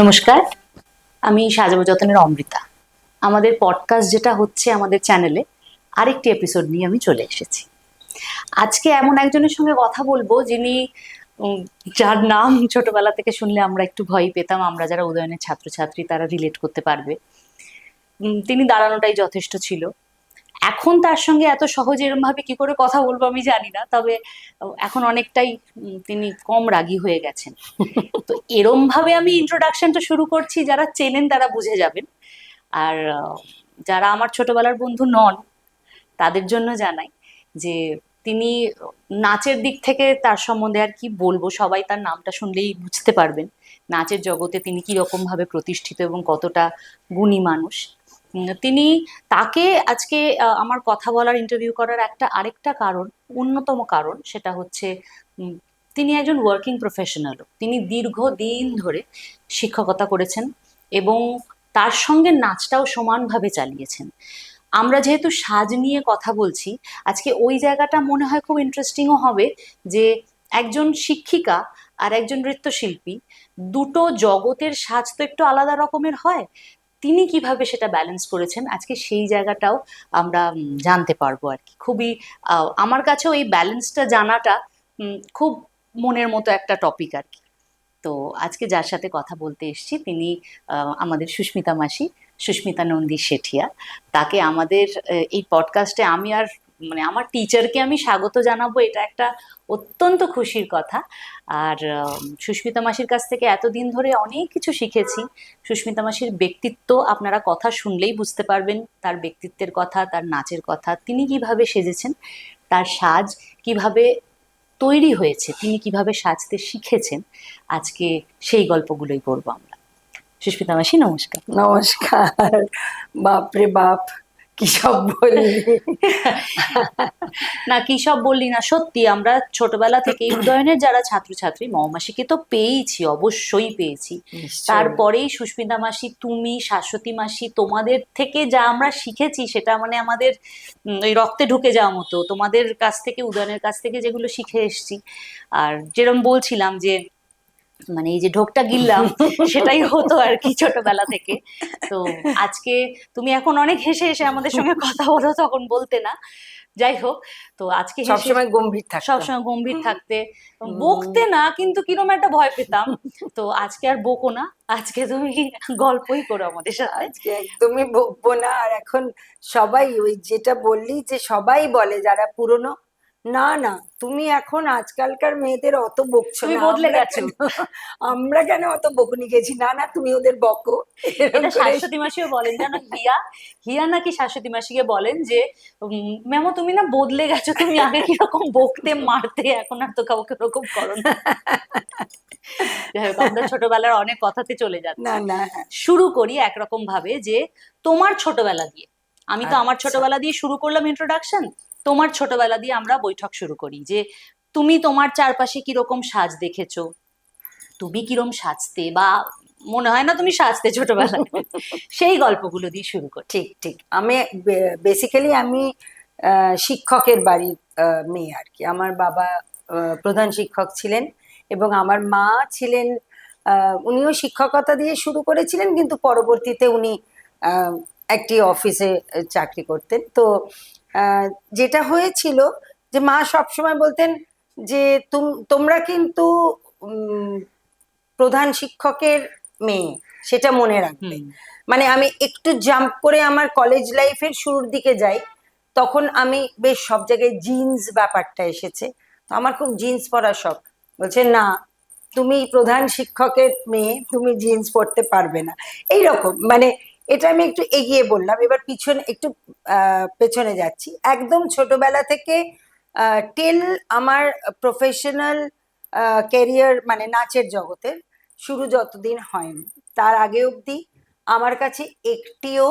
নমস্কার, আমি সাজাবো যতনের অমৃতা। আমাদের পডকাস্ট যেটা হচ্ছে আমাদের চ্যানেলে আরেকটি এপিসোড নিয়ে আমি চলে এসেছি। আজকে এমন একজনের সঙ্গে কথা বলবো যিনি যার নাম ছোটবেলা থেকে শুনলে আমরা একটু ভয় পেতাম। আমরা যারা উদয়নের ছাত্রছাত্রী তারা রিলেট করতে পারবে। তিনি দাঁড়ানোটাই যথেষ্ট ছিল। এখন তার সঙ্গে এত সহজে এরম ভাবে কি করে কথা বলবো আমি জানি না, তবে এখন অনেকটাই তিনি কম রাগী হয়ে গেছেন। তো এরম ভাবে আমি ইন্ট্রোডাকশনটা শুরু করছি, যারা চেনেন তারা বুঝে যাবেন। আর যারা আমার ছোটবেলার বন্ধু নন তাদের জন্য জানাই যে তিনি নাচের দিক থেকে তার সম্বন্ধে আর কি বলবো, সবাই তার নামটা শুনলেই বুঝতে পারবেন নাচের জগতে তিনি কিরকম ভাবে প্রতিষ্ঠিত এবং কতটা গুণী মানুষ। তিনি তাকে আজকে আমার কথা বলার ইন্টারভিউ করার আরেকটা কারণ, অন্যতম কারণ সেটা হচ্ছে তিনি একজন ওয়ার্কিং প্রফেশনাল। তিনি দীর্ঘদিন ধরে শিক্ষকতা করেছেন এবং তার সঙ্গে নাচটাও সমানভাবে চালিয়েছেন। আমরা যেহেতু সাজ নিয়ে কথা বলছি আজকে, ওই জায়গাটা মনে হয় খুব ইন্টারেস্টিংও হবে যে একজন শিক্ষিকা আর একজন নৃত্যশিল্পী, দুটো জগতের সাজ তো একটু আলাদা রকমের হয়। তিনি কিভাবে সেটা ব্যালেন্স করেছেন আজকে সেই জায়গাটাও আমরা জানতে পারবো আর কি। খুবই আমার কাছেও এই ব্যালেন্সটা জানাটা খুব মনের মতো একটা টপিক আর কি। তো আজকে যার সাথে কথা বলতে এসেছি তিনি আমাদের সুস্মিতা মাসি, সুস্মিতা নন্দী শেঠিয়া। তাকে আমাদের এই পডকাস্টে আমি আর মানে আমার টিচারকে আমি স্বাগত জানাবো, এটা একটা অত্যন্ত খুশির কথা। আর সুস্মিতা মাসির কাছ থেকে এতদিন ধরে অনেক কিছু শিখেছি। সুস্মিতা মাসির ব্যক্তিত্ব আপনারা কথা শুনলেই বুঝতে পারবেন, তার ব্যক্তিত্বের কথা, তার নাচের কথা, তিনি কিভাবে সেজেছেন, তার সাজ কিভাবে তৈরি হয়েছে, তিনি কিভাবে সাজতে শিখেছেন। আজকে সেই গল্পগুলোই করবো আমরা। সুস্মিতা মাসি, নমস্কার। নমস্কার। বাপরে বাপ, কি সব বললি! না, কি সব বললি না, সত্যি আমরা ছোটবেলা থেকে উদয়নের যারা ছাত্রছাত্রী, মৌমাসিকে তো পেয়েছি, অবশ্যই পেয়েছি। তারপরেই সুস্মিতা মাসি, তুমি, শাশ্বতী মাসি, তোমাদের থেকে যা আমরা শিখেছি সেটা মানে আমাদের ওই রক্তে ঢুকে যাওয়া মতো। তোমাদের কাছ থেকে, উদয়নের কাছ থেকে যেগুলো শিখে এসেছি। আর যেরকম বলছিলাম যে মানে এই যে ঢোকটা গিললাম সেটাই হতো আর কি ছোটবেলা থেকে। তো আজকে তুমি এখন অনেক হেসে হেসে আমাদের সঙ্গে কথা বলো, তখন বলতে না। যাই হোক, তো আজকে সবসময় গম্ভীর থাকতাম, সবসময় গম্ভীর থাকতে, বকতে না কিন্তু কিরম একটা ভয় পেতাম। তো আজকে আর বকো না, আজকে তুমি গল্পই করো আমাদের সাথে। আজকে একদমই বকবো না। আর এখন সবাই ওই যেটা বললি যে সবাই বলে যারা পুরনো, না না তুমি এখন আজকালকার মেয়েদের অত বকছো তুমি না, বদলে গেছো। আমরা কেন অত বকুনি গেছি, না না তুমি ওদের বকো। এটা শাশ্বতী মাসিও বলেন, জানো, হিয়া হিয়া নাকি শাশ্বতী মাসিকে বলেন যে ম্যামো তুমি না বদলে গেছো, তুমি আগে কিরকম বকতে মারতে, এখন আর তো কাউকে ওরকম করো না। যাই হোক, আমরা ছোটবেলার অনেক কথাতে চলে যাচ্ছি। না না, শুরু করি একরকম ভাবে যে তোমার ছোটবেলা দিয়ে। আমি তো আমার আচ্ছা। ছোটবেলা দিয়ে শুরু করলাম ইন্ট্রোডাকশন, তোমার ছোটবেলা দিয়ে আমরা বৈঠক শুরু করি। যে তুমি তোমার চারপাশে কিরকম সাজ দেখেছো, তুমি কিরম সাজতে, বা মনে হয় না তুমি সাজতে ছোটবেলায়, সেই গল্পগুলো দিয়ে শুরু করি। ঠিক ঠিক। আমি বেসিক্যালি আমি শিক্ষকের বাড়ির মেয়ে আর কি। আমার বাবা প্রধান শিক্ষক ছিলেন এবং আমার মা ছিলেন, উনিও শিক্ষকতা দিয়ে শুরু করেছিলেন, কিন্তু পরবর্তীতে উনি একটি অফিসে চাকরি করতেন। তো যেটা হয়েছিল যে মা সবসময় বলতেন যে তোমরা কিন্তু প্রধান শিক্ষকের মেয়ে, সেটা মনে রাখবে। মানে আমি একটু জাম্প করে আমার কলেজ লাইফের শুরুর দিকে যাই, তখন আমি বেশ সব জায়গায় জিন্স ব্যাপারটা এসেছে, তো আমার খুব জিন্স পরার শখ। বলছে না, তুমি প্রধান শিক্ষকের মেয়ে, তুমি জিন্স পরতে পারবে না, এইরকম। মানে এটা আমি একটু এগিয়ে বললাম। এবার পিছনে একটু পেছনে যাচ্ছি, একদম ছোটবেলা থেকে টেল আমার প্রফেশনাল ক্যারিয়ার মানে নাচের জগতের শুরু যতদিন হয়নি, তার আগে অবধি আমার কাছে একটিও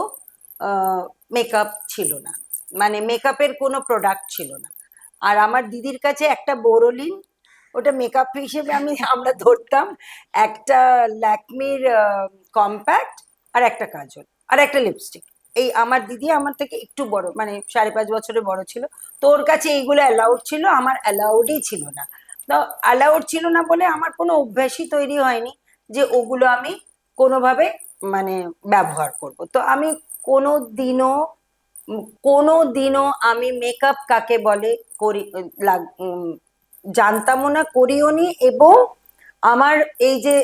মেকআপ ছিল না, মানে মেকআপের কোনো প্রোডাক্ট ছিল না। আর আমার দিদির কাছে একটা বোরোলিন, ওটা মেকআপ হিসেবে আমরা ধরতাম। একটা ল্যাকমির কম্প্যাক্ট, আর একটা কাজল, আর একটা লিপস্টিক। এই আমার দিদি আমার থেকে একটু বড়, মানে 5.5 বছরের বড় ছিল। তো ওর কাছে এইগুলো অ্যালাউড ছিল, আমার অ্যালাউডই ছিল না। তো অ্যালাউড ছিল না বলে আমার কোনো অভ্যাসই তৈরি হয়নি যে ওগুলো আমি কোনোভাবে মানে ব্যবহার করব। তো আমি কোনোদিনও কোনোদিনও আমি মেকআপ কাকে বলে করি জানতামও না, করিও নি। এবং আমার এই যে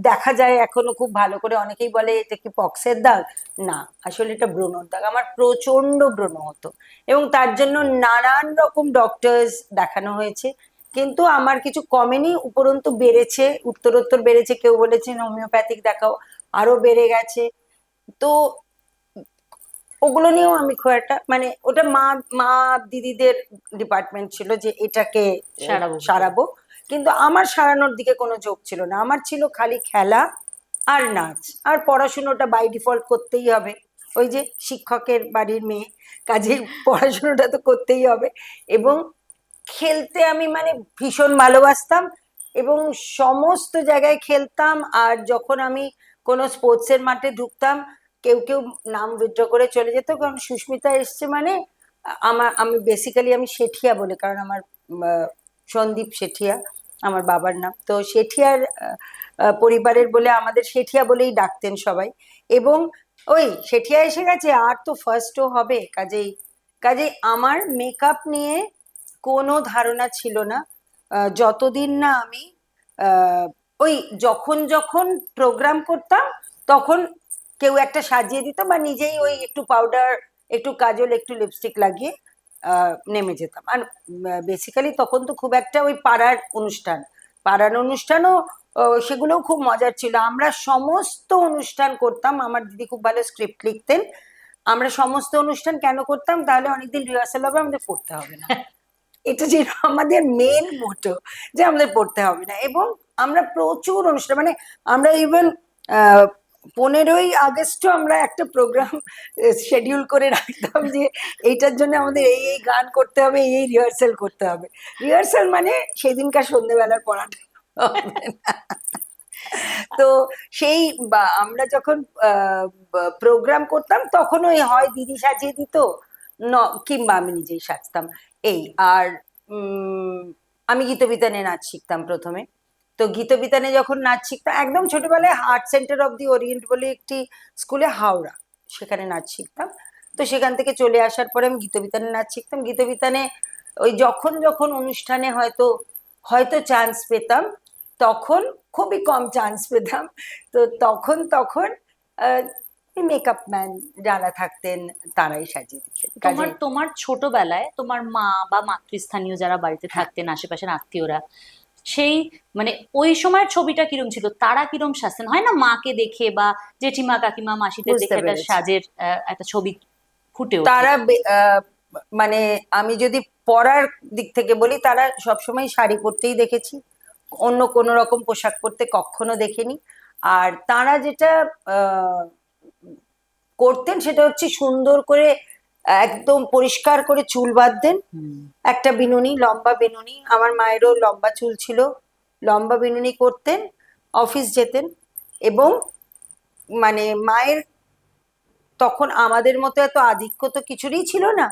দেখা যায় এখনো খুব ভালো করে, অনেকেই বলে এটা কি পক্সের দাগ, না আসলে এটা ব্রণর দাগ। আমার প্রচন্ড ব্রণ হতো এবং তার জন্য নানান রকম ডক্টরস দেখানো হয়েছে, কিন্তু আমার কিছু কমেনি, উপরন্তু বেড়েছে, উত্তরোত্তর বেড়েছে। কেউ বলেছেন হোমিওপ্যাথিক দেখাও, আরো বেড়ে গেছে। তো ওগুলো নিয়েও আমি খুব একটা মানে, ওটা মা মা দিদিদের ডিপার্টমেন্ট ছিল যে এটাকে সারাবো কি করে? সারাবো, কিন্তু আমার সারানোর দিকে কোনো ঝোঁক ছিল না। আমার ছিল খালি খেলা আর নাচ, আর পড়াশুনোটা বাই ডিফল্ট করতেই হবে, ওই যে শিক্ষকের বাড়ির মেয়ে, কাজেই পড়াশুনোটা তো করতেই হবে। এবং খেলতে আমি মানে ভীষণ ভালোবাসতাম এবং সমস্ত জায়গায় খেলতাম। আর যখন আমি কোনো স্পোর্টসের মাঠে ঢুকতাম, কেউ কেউ নাম উইথড্র করে চলে যেত, কারণ সুস্মিতা এসছে মানে আমি বেসিক্যালি আমি শেঠিয়া বলে, কারণ আমার সন্দীপ শেঠিয়া আমার বাবার নাম, তো শেঠিয়ার পরিবারের বলে আমাদের শেঠিয়া বলেই ডাকতেন সবাই। এবং ওই শেঠিয়া এসে গেছে আর তো ফার্স্টও হবে, কাজেই কাজেই আমার মেকআপ নিয়ে কোনো ধারণা ছিল না। যতদিন না আমি আহ, ওই যখন যখন প্রোগ্রাম করতাম তখন কেউ একটা সাজিয়ে দিত, বা নিজেই ওই একটু পাউডার, একটু কাজল, একটু লিপস্টিক লাগিয়ে নেমে যেতাম। আর বেসিক্যালি তখন তো খুব একটা ওই পাড়ার অনুষ্ঠানও সেগুলোও খুব মজার ছিল। আমরা সমস্ত অনুষ্ঠান করতাম, আমার দিদি খুব ভালো স্ক্রিপ্ট লিখতেন। আমরা সমস্ত অনুষ্ঠান কেন করতাম, তাহলে অনেকদিন রিহার্সাল হবে, আমাদের পড়তে হবে না। এটা ছিল আমাদের মেন মোটো, যে আমাদের পড়তে হবে না। এবং আমরা প্রচুর অনুষ্ঠান মানে আমরা ইভেন 15ই আগস্টও আমরা একটা প্রোগ্রাম শিডিউল করে রাখতাম যে এইটার জন্য আমাদের এই এই গান করতে হবে, এই এই রিহার্সাল করতে হবে। রিহার্সাল মানে সেদিনকার সন্ধ্যেবেলার পড়াটা হবে না। তো সেই আমরা যখন প্রোগ্রাম করতাম তখন ওই হয় দিদি সাজিয়ে দিত, কিংবা আমি নিজেই সাজতাম এই। আর উম, আমি গীতবিতানে নাচ শিখতাম প্রথমে। তো গীতবিতানে যখন নাচ শিখতাম একদম ছোটবেলায়, art centre of the Orient বলে একটি স্কুলে, হাওড়া, সেখানে নাচ শিখতাম। তো সেখান থেকে চলে আসার পরে আমি গীতবিতানে নাচ শিখতাম। গীতবিতানে ওই যখন যখন অনুষ্ঠানে হয়তো হয়তো চান্স পেতাম, তখন খুবই কম চান্স পেতাম, তো তখন তখন মেকআপ ম্যান যারা থাকতেন তারাই সাজিয়ে দিতেন তোমার কাজে। তোমার ছোটবেলায় তোমার মা বা মাতৃস্থানীয় যারা বাড়িতে হ্যাঁ, থাকতেন, আশেপাশের আত্মীয়রা, সেই মানে ওই সময়ের ছবিটা কিরম ছিল? তারা কিরম সাজতেন? হয় না মাকে দেখে বা জেঠিমা কাকিমা মাসিদের বুঝতে দেখে একটা পেরেছি। সাজের একটা ছবি ফুটে ওঠে। তারা মানে আমি যদি পরার দিক থেকে বলি, তারা সবসময় শাড়ি পরতেই দেখেছি, অন্য কোনো রকম পোশাক পরতে কখনো দেখিনি। আর তারা যেটা আহ, করতেন সেটা হচ্ছে সুন্দর করে একদম পরিষ্কার করে চুল বাঁধতেন, হুম। একটা বিনুনি, লম্বা বিনুনি, আমার মায়েরও লম্বা চুল ছিল, লম্বা বিনুনি করতেন, অফিস যেতেন। এবং মানে মায়ের তখন আমাদের মতো এত আধিক্য তো কিছুরই ছিল না,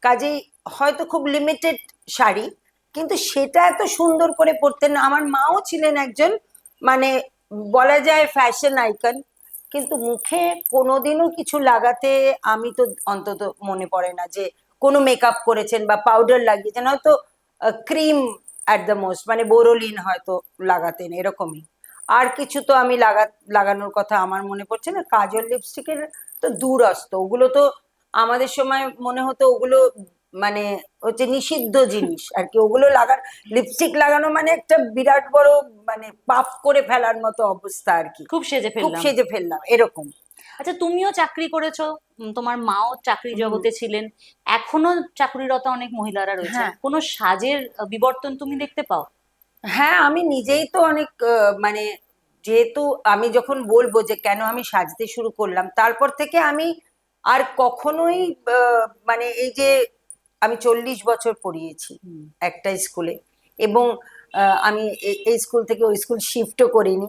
কাজেই হয়তো খুব লিমিটেড শাড়ি, কিন্তু সেটা এত সুন্দর করে পরতেন। আমার মাও ছিলেন একজন মানে বলা যায় ফ্যাশন আইকন, কিন্তু মুখে কোনোদিনও কিছু লাগাতে আমি তো অন্তত মনে পড়ে না যে কোনো মেকআপ করেছেন বা পাউডার লাগিয়েছেন। হয়তো ক্রিম অ্যাট দ্য মোস্ট, মানে বোরোলিন হয়তো লাগাতেন, এরকমই। আর কিছু তো আমি লাগানোর কথা আমার মনে পড়ছে না। কাজল লিপস্টিকের তো দূরস্ত, ওগুলো তো আমাদের সময় মনে হতো ওগুলো মানে হচ্ছে নিষিদ্ধ জিনিস আর কি। ওগুলো লিপস্টিক লাগানো মানে একটা বিরাট বড় মানে পাপ করে ফেলার মতো অবস্থা আর কি। খুব সেজে খুব ফেললাম। সেজে ফেললাম এরকম। আচ্ছা, তুমিও চাকরি করেছো, তোমার মাও চাকরি হুম, জগতে ছিলেন, এখনো চাকরিরত অনেক মহিলারা রয়েছেন, হ্যাঁ, কোনো সাজের বিবর্তন তুমি দেখতে পাও? হ্যাঁ, আমি নিজেই তো অনেক মানে যেহেতু আমি যখন বলবো যে কেন আমি সাজতে শুরু করলাম, তারপর থেকে আমি আর কখনোই মানে এই যে আমি 40 বছর পড়িয়েছি হুম। একটা স্কুলে। এবং আমি এই স্কুল থেকে ওই স্কুল শিফটও করিনি,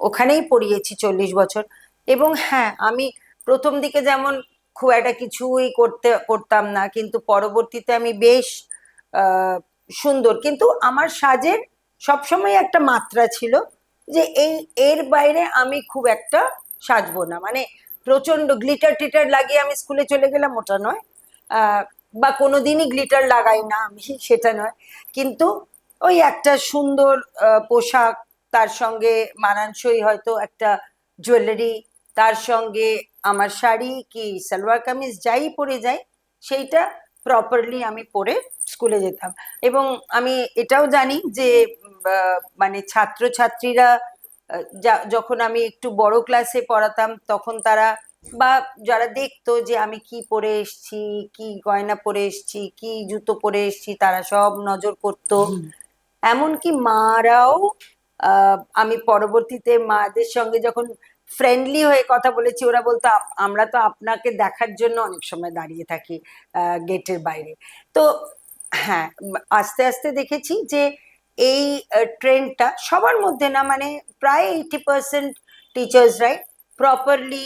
ওখানেই পড়িয়েছি 40 বছর। এবং হ্যাঁ, আমি প্রথম দিকে যেমন খুব একটা কিছুই করতাম না, কিন্তু পরবর্তীতে আমি বেশ আহ সুন্দর, কিন্তু আমার সাজের সবসময় একটা মাত্রা ছিল যে এর বাইরে আমি খুব একটা সাজবো না, মানে প্রচন্ড গ্লিটার টিটার লাগিয়ে আমি স্কুলে চলে গেলাম ওটা নয়, বা কোনোদিনই গ্লিটার লাগাই না আমি, সেটা নয়, কিন্তু ওই একটা সুন্দর পোশাক, তার সঙ্গে মানানসই হয়তো একটা জুয়েলারি, তার সঙ্গে আমার শাড়ি কি সালোয়ার কামিজ যাই পরে যাই সেইটা প্রপারলি আমি পরে স্কুলে যেতাম। এবং আমি এটাও জানি যে মানে ছাত্রছাত্রীরা যখন আমি একটু বড় ক্লাসে পড়াতাম তখন তারা বা যারা দেখতো যে আমি কি পরে এসছি, কি গয়না পরে এসছি, কি জুতো পরে এসছি, তারা সব নজর করতো। এমনকি মারাও, আমি পরবর্তীতে মাদের সঙ্গে যখন ফ্রেন্ডলি হয়ে কথা বলেছি, ওরা বলতো আমরা তো আপনাকে দেখার জন্য অনেক সময় দাঁড়িয়ে থাকি গেটের বাইরে। তো হ্যাঁ, আস্তে আস্তে দেখেছি যে এই ট্রেন্ডটা সবার মধ্যে না, মানে প্রায় 80% টিচার্সরাই প্রপারলি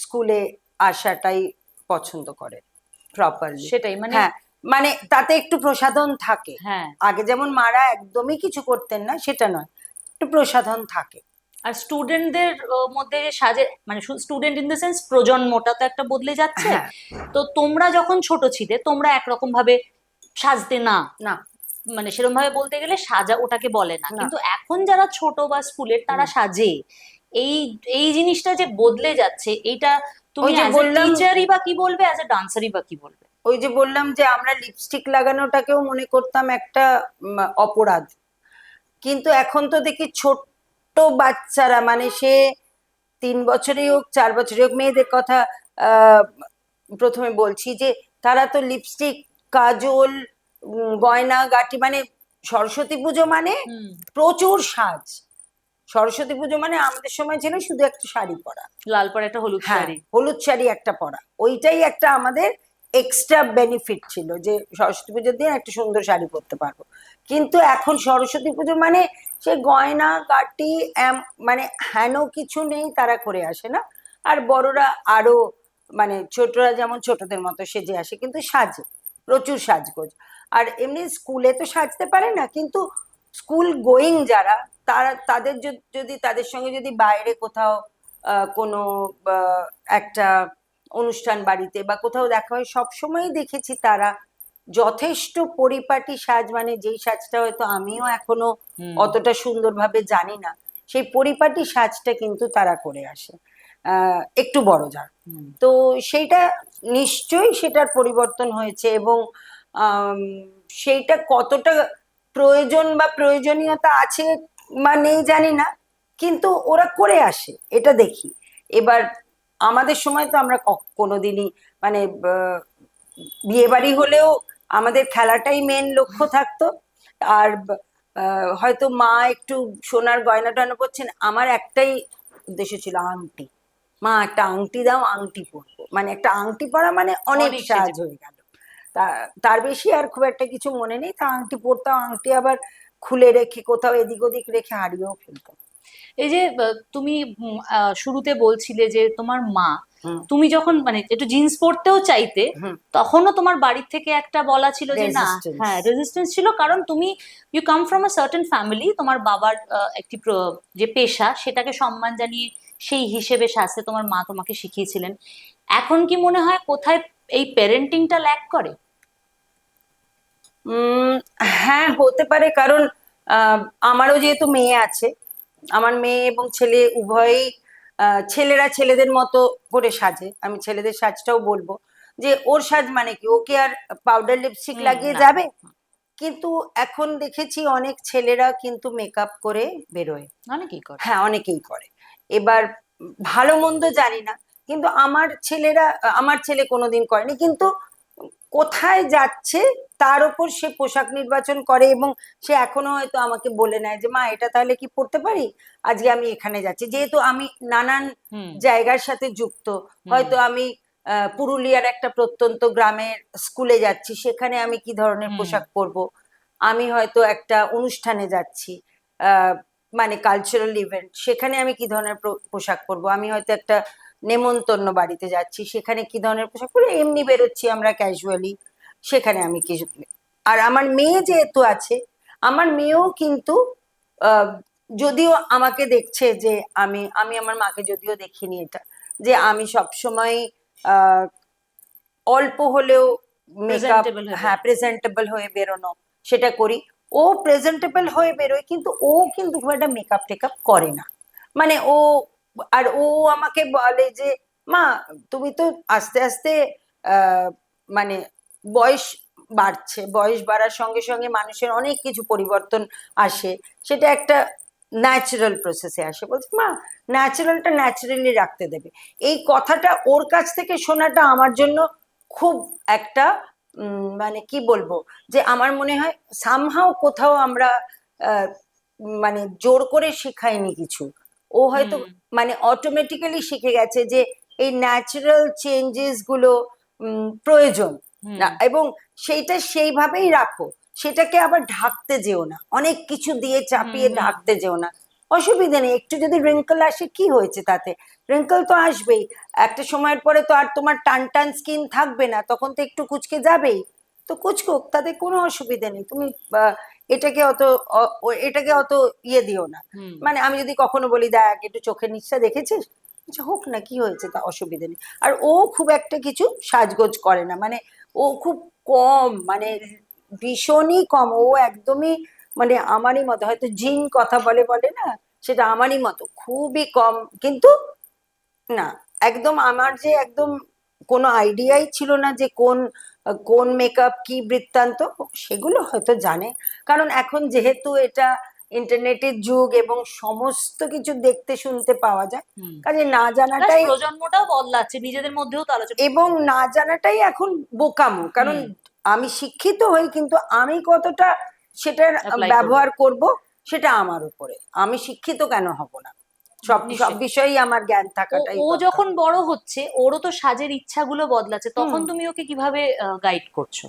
স্কুলে আসাটাই পছন্দ করে, প্রপারলি। সেটাই মানে হ্যাঁ, মানে তাতে একটু প্রসাধন থাকে। হ্যাঁ, আগে যেমন মারা একদমই কিছু করতেন না সেটা নয়, একটু প্রসাধন থাকে। আর স্টুডেন্টদের মধ্যে যে সাজে মানে স্টুডেন্ট ইন দ্য সেন্স প্রজন্মটা তো একটা বদলে যাচ্ছে। হ্যাঁ, তো তোমরা যখন ছোট ছিলে তোমরা একরকম ভাবে সাজতে না, না, মানে সেরকম ভাবে বলতে গেলে সাজা ওটাকে বলে না, না, কিন্তু এখন যারা ছোট বা স্কুলের তারা সাজে। এই এই জিনিসটা যে বদলে যাচ্ছে, এইটা তুমি ওই যে অ্যাজ এ বললাম, টিচারই বা কি বলবে, অ্যাজ এ ডান্সারই বা কি বলবে? ওই যে বললাম যে আমরা লিপস্টিক লাগানোটাকেও মনে করতাম একটা অপরাধ, কিন্তু এখন তো দেখি ছোট্ট বাচ্চারা, মানে সে 3 বছরই হোক 4 বছরই হোক, মেয়েদের কথা আহ প্রথমে বলছি, যে তারা তো লিপস্টিক, কাজল, গয়না গাটি, মানে সরস্বতী পুজো মানে হুম। প্রচুর সাজ। সরস্বতী পুজো মানে আমাদের সময় ছিল শুধু একটা শাড়ি পরা, লাল পরে একটা হলুদ হ্যাঁ, শাড়ি। হলুদ শাড়ি একটা পরা, ওইটাই একটা আমাদের এক্সট্রা বেনিফিট ছিল যে সরস্বতী পুজোর দিন একটা সুন্দর শাড়ি পরতে পারবো। কিন্তু এখন সরস্বতী পুজো মানে সে গয়না গাটি মানে হেন কিছু নেই, তারা করে আসে না। আর বড়রা আরো, মানে ছোটরা যেমন ছোটদের মতো সেজে আসে, কিন্তু সাজে, প্রচুর সাজগোজ। আর এমনি স্কুলে তো সাজতে পারে না, কিন্তু স্কুল গোয়িং যারা, তারা তাদের যদি তাদের সঙ্গে যদি বাইরে কোথাও কোনো একটা অনুষ্ঠান বাড়িতে বা কোথাও দেখা হয়, সবসময় দেখেছি তারা যথেষ্ট পরিপাটি সাজ, মানে যেই সাজটা হয়তো আমিও এখনো হুম। অতটা সুন্দরভাবে জানি না, সেই পরিপাটি সাজটা কিন্তু তারা করে আসে, একটু বড় যার। হুম। তো সেইটা নিশ্চয়ই সেটার পরিবর্তন হয়েছে, এবং আম, সেইটা কতটা প্রয়োজন বা প্রয়োজনীয়তা আছে বা নেই জানি না, কিন্তু ওরা করে আসে এটা দেখি। এবার আমাদের সময় তো আমরা কোনোদিনই, মানে বিয়ে বাড়ি হলেও আমাদের খেলাটাই মেন লক্ষ্য থাকতো। আর হয়তো মা একটু সোনার গয়না টয়না পরছেন, আমার একটাই উদ্দেশ্য ছিল আংটি। মা একটা আংটি দাও, আংটি পরবো, মানে একটা আংটি পরা মানে অনেক অনেক সাজ সেজে। হয়ে গেল। তার বেশি আর খুব একটা কিছু মনে নেই, তা আংটি পরতাম, আংটি আবার খুলে রেখে কোথাও এদিক ওদিক রেখে হারিয়েও ফেলতাম। এই যে তুমি শুরুতে বলছিলে যে তোমার মা, হুম, তুমি যখন মানে একটু জিন্স পরতেও চাইতে, হুম, তখনও তোমার বাড়ির থেকে একটা বলা ছিল যে না। রেজিস্ট্যান্স। হ্যাঁ, রেজিস্ট্যান্স ছিল, কারণ তুমি you come from a certain family, তোমার বাবার একটি যে পেশা সেটাকে সম্মান জানিয়ে সেই হিসেবে সাজতে তোমার মা তোমাকে শিখিয়েছিলেন। এখন কি মনে হয় কোথায় এই প্যারেন্টিংটা ল্যাক করে? উম হ্যাঁ, হতে পারে, কারণ আহ, আমারও যেহেতু মেয়ে আছে, আমার মেয়ে এবং ছেলে উভয়ই, ছেলেরা ছেলেদের মতো করে সাজে, আমি ছেলেদের সাজটাও বলবো যে ওর সাজ মানে কি, ওকে আর পাউডার লিপস্টিক লাগিয়ে না। যাবে? কিন্তু এখন দেখেছি অনেক ছেলেরা কিন্তু মেকআপ করে বেরোয়। অনেকেই করে। হ্যাঁ, অনেকেই করে। এবার ভালো মন্দ জানি না, কিন্তু আমার ছেলেরা, আমার ছেলে কোনোদিন করেনি, কিন্তু কোথায় যাচ্ছে তার উপর সে পোশাক নির্বাচন করে, এবং সে এখনো হয়তো আমাকে বলে নেয় যে মা এটা তাহলে কি পড়তে পারি, আজকে আমি এখানে যাচ্ছি, যেহেতু আমি নানান হুম। জায়গার সাথে যুক্ত। হুম। হয়তো আমি পুরুলিয়ার একটা প্রত্যন্ত গ্রামের স্কুলে যাচ্ছি, সেখানে আমি কি ধরনের হুম। পোশাক পরবো, আমি হয়তো একটা অনুষ্ঠানে যাচ্ছি, আহ মানে কালচারাল ইভেন্ট, সেখানে আমি কি ধরনের পোশাক পরবো, আমি হয়তো একটা নেমন্তন্ন বাড়িতে যাচ্ছি, সেখানে কি ধরনের পোশাক পরে, এমনি বেরোচ্ছি আমরা ক্যাজুয়ালি, সেখানে আমি কি। আর আমার মেয়ে যেহেতু আছে, আমার মেয়েও কিন্তু যদিও আমাকে দেখছে যে আমি আমি আমার মাকে যদিও দেখিনি এটা, যে আমি সবসময় আহ অল্প হলেও মেকআপ, প্রেজেন্টেবল হয়ে হ্যাঁ, প্রেজেন্টেবল হয়ে বেরোনো সেটা করি। ও প্রেজেন্টেবল হয়ে বেরোয়, কিন্তু ও কিন্তু খুব একটা মেকআপ টেকআপ করে না। মানে ও, আর ও আমাকে বলে যে মা, তুমি তো আস্তে আস্তে আহ মানে বয়স বাড়ছে, বয়স বাড়ার সঙ্গে সঙ্গে মানুষের অনেক কিছু পরিবর্তন আসে, সেটা একটা ন্যাচারাল প্রসেসে আসে। বলছে মা, ন্যাচারালটা ন্যাচারালি রাখতে দেবে। এই কথাটা ওর কাছ থেকে শোনাটা আমার জন্য খুব একটা মানে কি বলবো, যে আমার মনে হয় সামহাও কোথাও আমরা আহ, মানে জোর করে শেখাইনি কিছু। ও হয়তো হুম মানে অটোমেটিক্যালি শিখে গেছে যে এই ন্যাচারাল চেঞ্জেস গুলো প্রয়োজন হুম না, এবং সেইটা সেইভাবেই রাখো। সেটাকে আবার ঢাকতে যেও না, অনেক কিছু দিয়ে হুম চাপিয়ে হুম ঢাকতে যেও না। অসুবিধা নেই, একটু যদি রিঙ্কল আসে কি হয়েছে তাতে? রিঙ্কল তো আসবেই, একটা সময়ের পরে তো আর তোমার টান টান স্কিন থাকবে না, তখন তো একটু কুচকে যাবেই। তো কুচকুক, তাতে কোনো অসুবিধা নেই। তুমি এটাকে অত এটাকে অত ইয়ে দিও না। হুম মানে আমি যদি কখনো বলি দেখ একটু চোখের নিচটা দেখেছিস, আচ্ছা হোক না, কি হয়েছে, তা অসুবিধা নেই। আর ও খুব একটা কিছু সাজগোজ করে না, মানে ও খুব কম, মানে ভীষণই কম। ও একদমই মানে আমারই মতো, হয়তো জিন কথা বলে বলে না, সেটা আমারই মতো, খুবই কম। কিন্তু না, একদম আমার যে একদম কোনো আইডিয়াই ছিল না যে কোন কোন মেকআপ কি বৃত্তান্ত, সেগুলো হয়তো জানে। কারণ এখন যেহেতু এটা ইন্টারনেটের যুগ এবং সমস্ত কিছু দেখতে শুনতে পাওয়া যায়, হুম কাজে না প্লাস জানাটাই, প্রজন্মটাও বদলাচ্ছে, নিজেদের মধ্যেও তো আলোচনা এবং না জানাটাই এখন বোকামো। কারণ হুম আমি শিক্ষিত হই, কিন্তু আমি কতটা সেটার অ্যাপ্লাই করবো ব্যবহার করব সেটা আমার উপরে। আমি শিক্ষিত কেন হব না? সব সব নিশ্চয়ই। বিষয়েই আমার জ্ঞান ও থাকাটাই ও দরকার। যখন বড় হচ্ছে, ওরও তো সাজের ইচ্ছাগুলো বদলাচ্ছে, হুম। তখন তুমি ওকে কিভাবে গাইড করছো?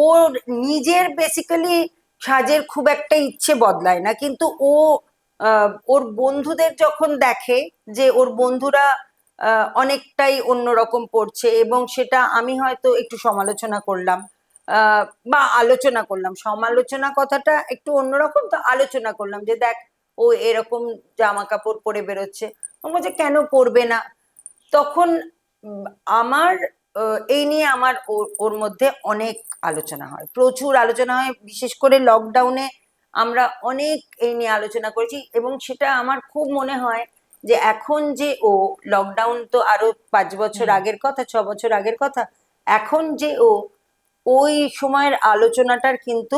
ওর নিজের বেসিক্যালি সাজের খুব একটা ইচ্ছে বদলায় না, কিন্তু ও ওর বন্ধুদের যখন দেখে যে ওর বন্ধুরা অনেকটাই অন্যরকম পড়ছে, এবং সেটা আমি হয়তো একটু সমালোচনা করলাম, বা আলোচনা করলাম, সমালোচনা কথাটা একটু অন্যরকম, তো আলোচনা করলাম যে দেখ ও এরকম জামা কাপড় পরে বেরোচ্ছে, ও বলছে কেন পরবে না। তখন উম, আমার এই নিয়ে আমার ওর মধ্যে অনেক আলোচনা হয়, প্রচুর আলোচনা হয়। বিশেষ করে লকডাউনে আমরা অনেক এই নিয়ে আলোচনা করেছি, এবং সেটা আমার খুব মনে হয় যে এখন যে ও, লকডাউন তো আরো 5 বছর হুম আগের কথা, 6 বছর আগের কথা, এখন যে ও, ওই সময়ের আলোচনাটার কিন্তু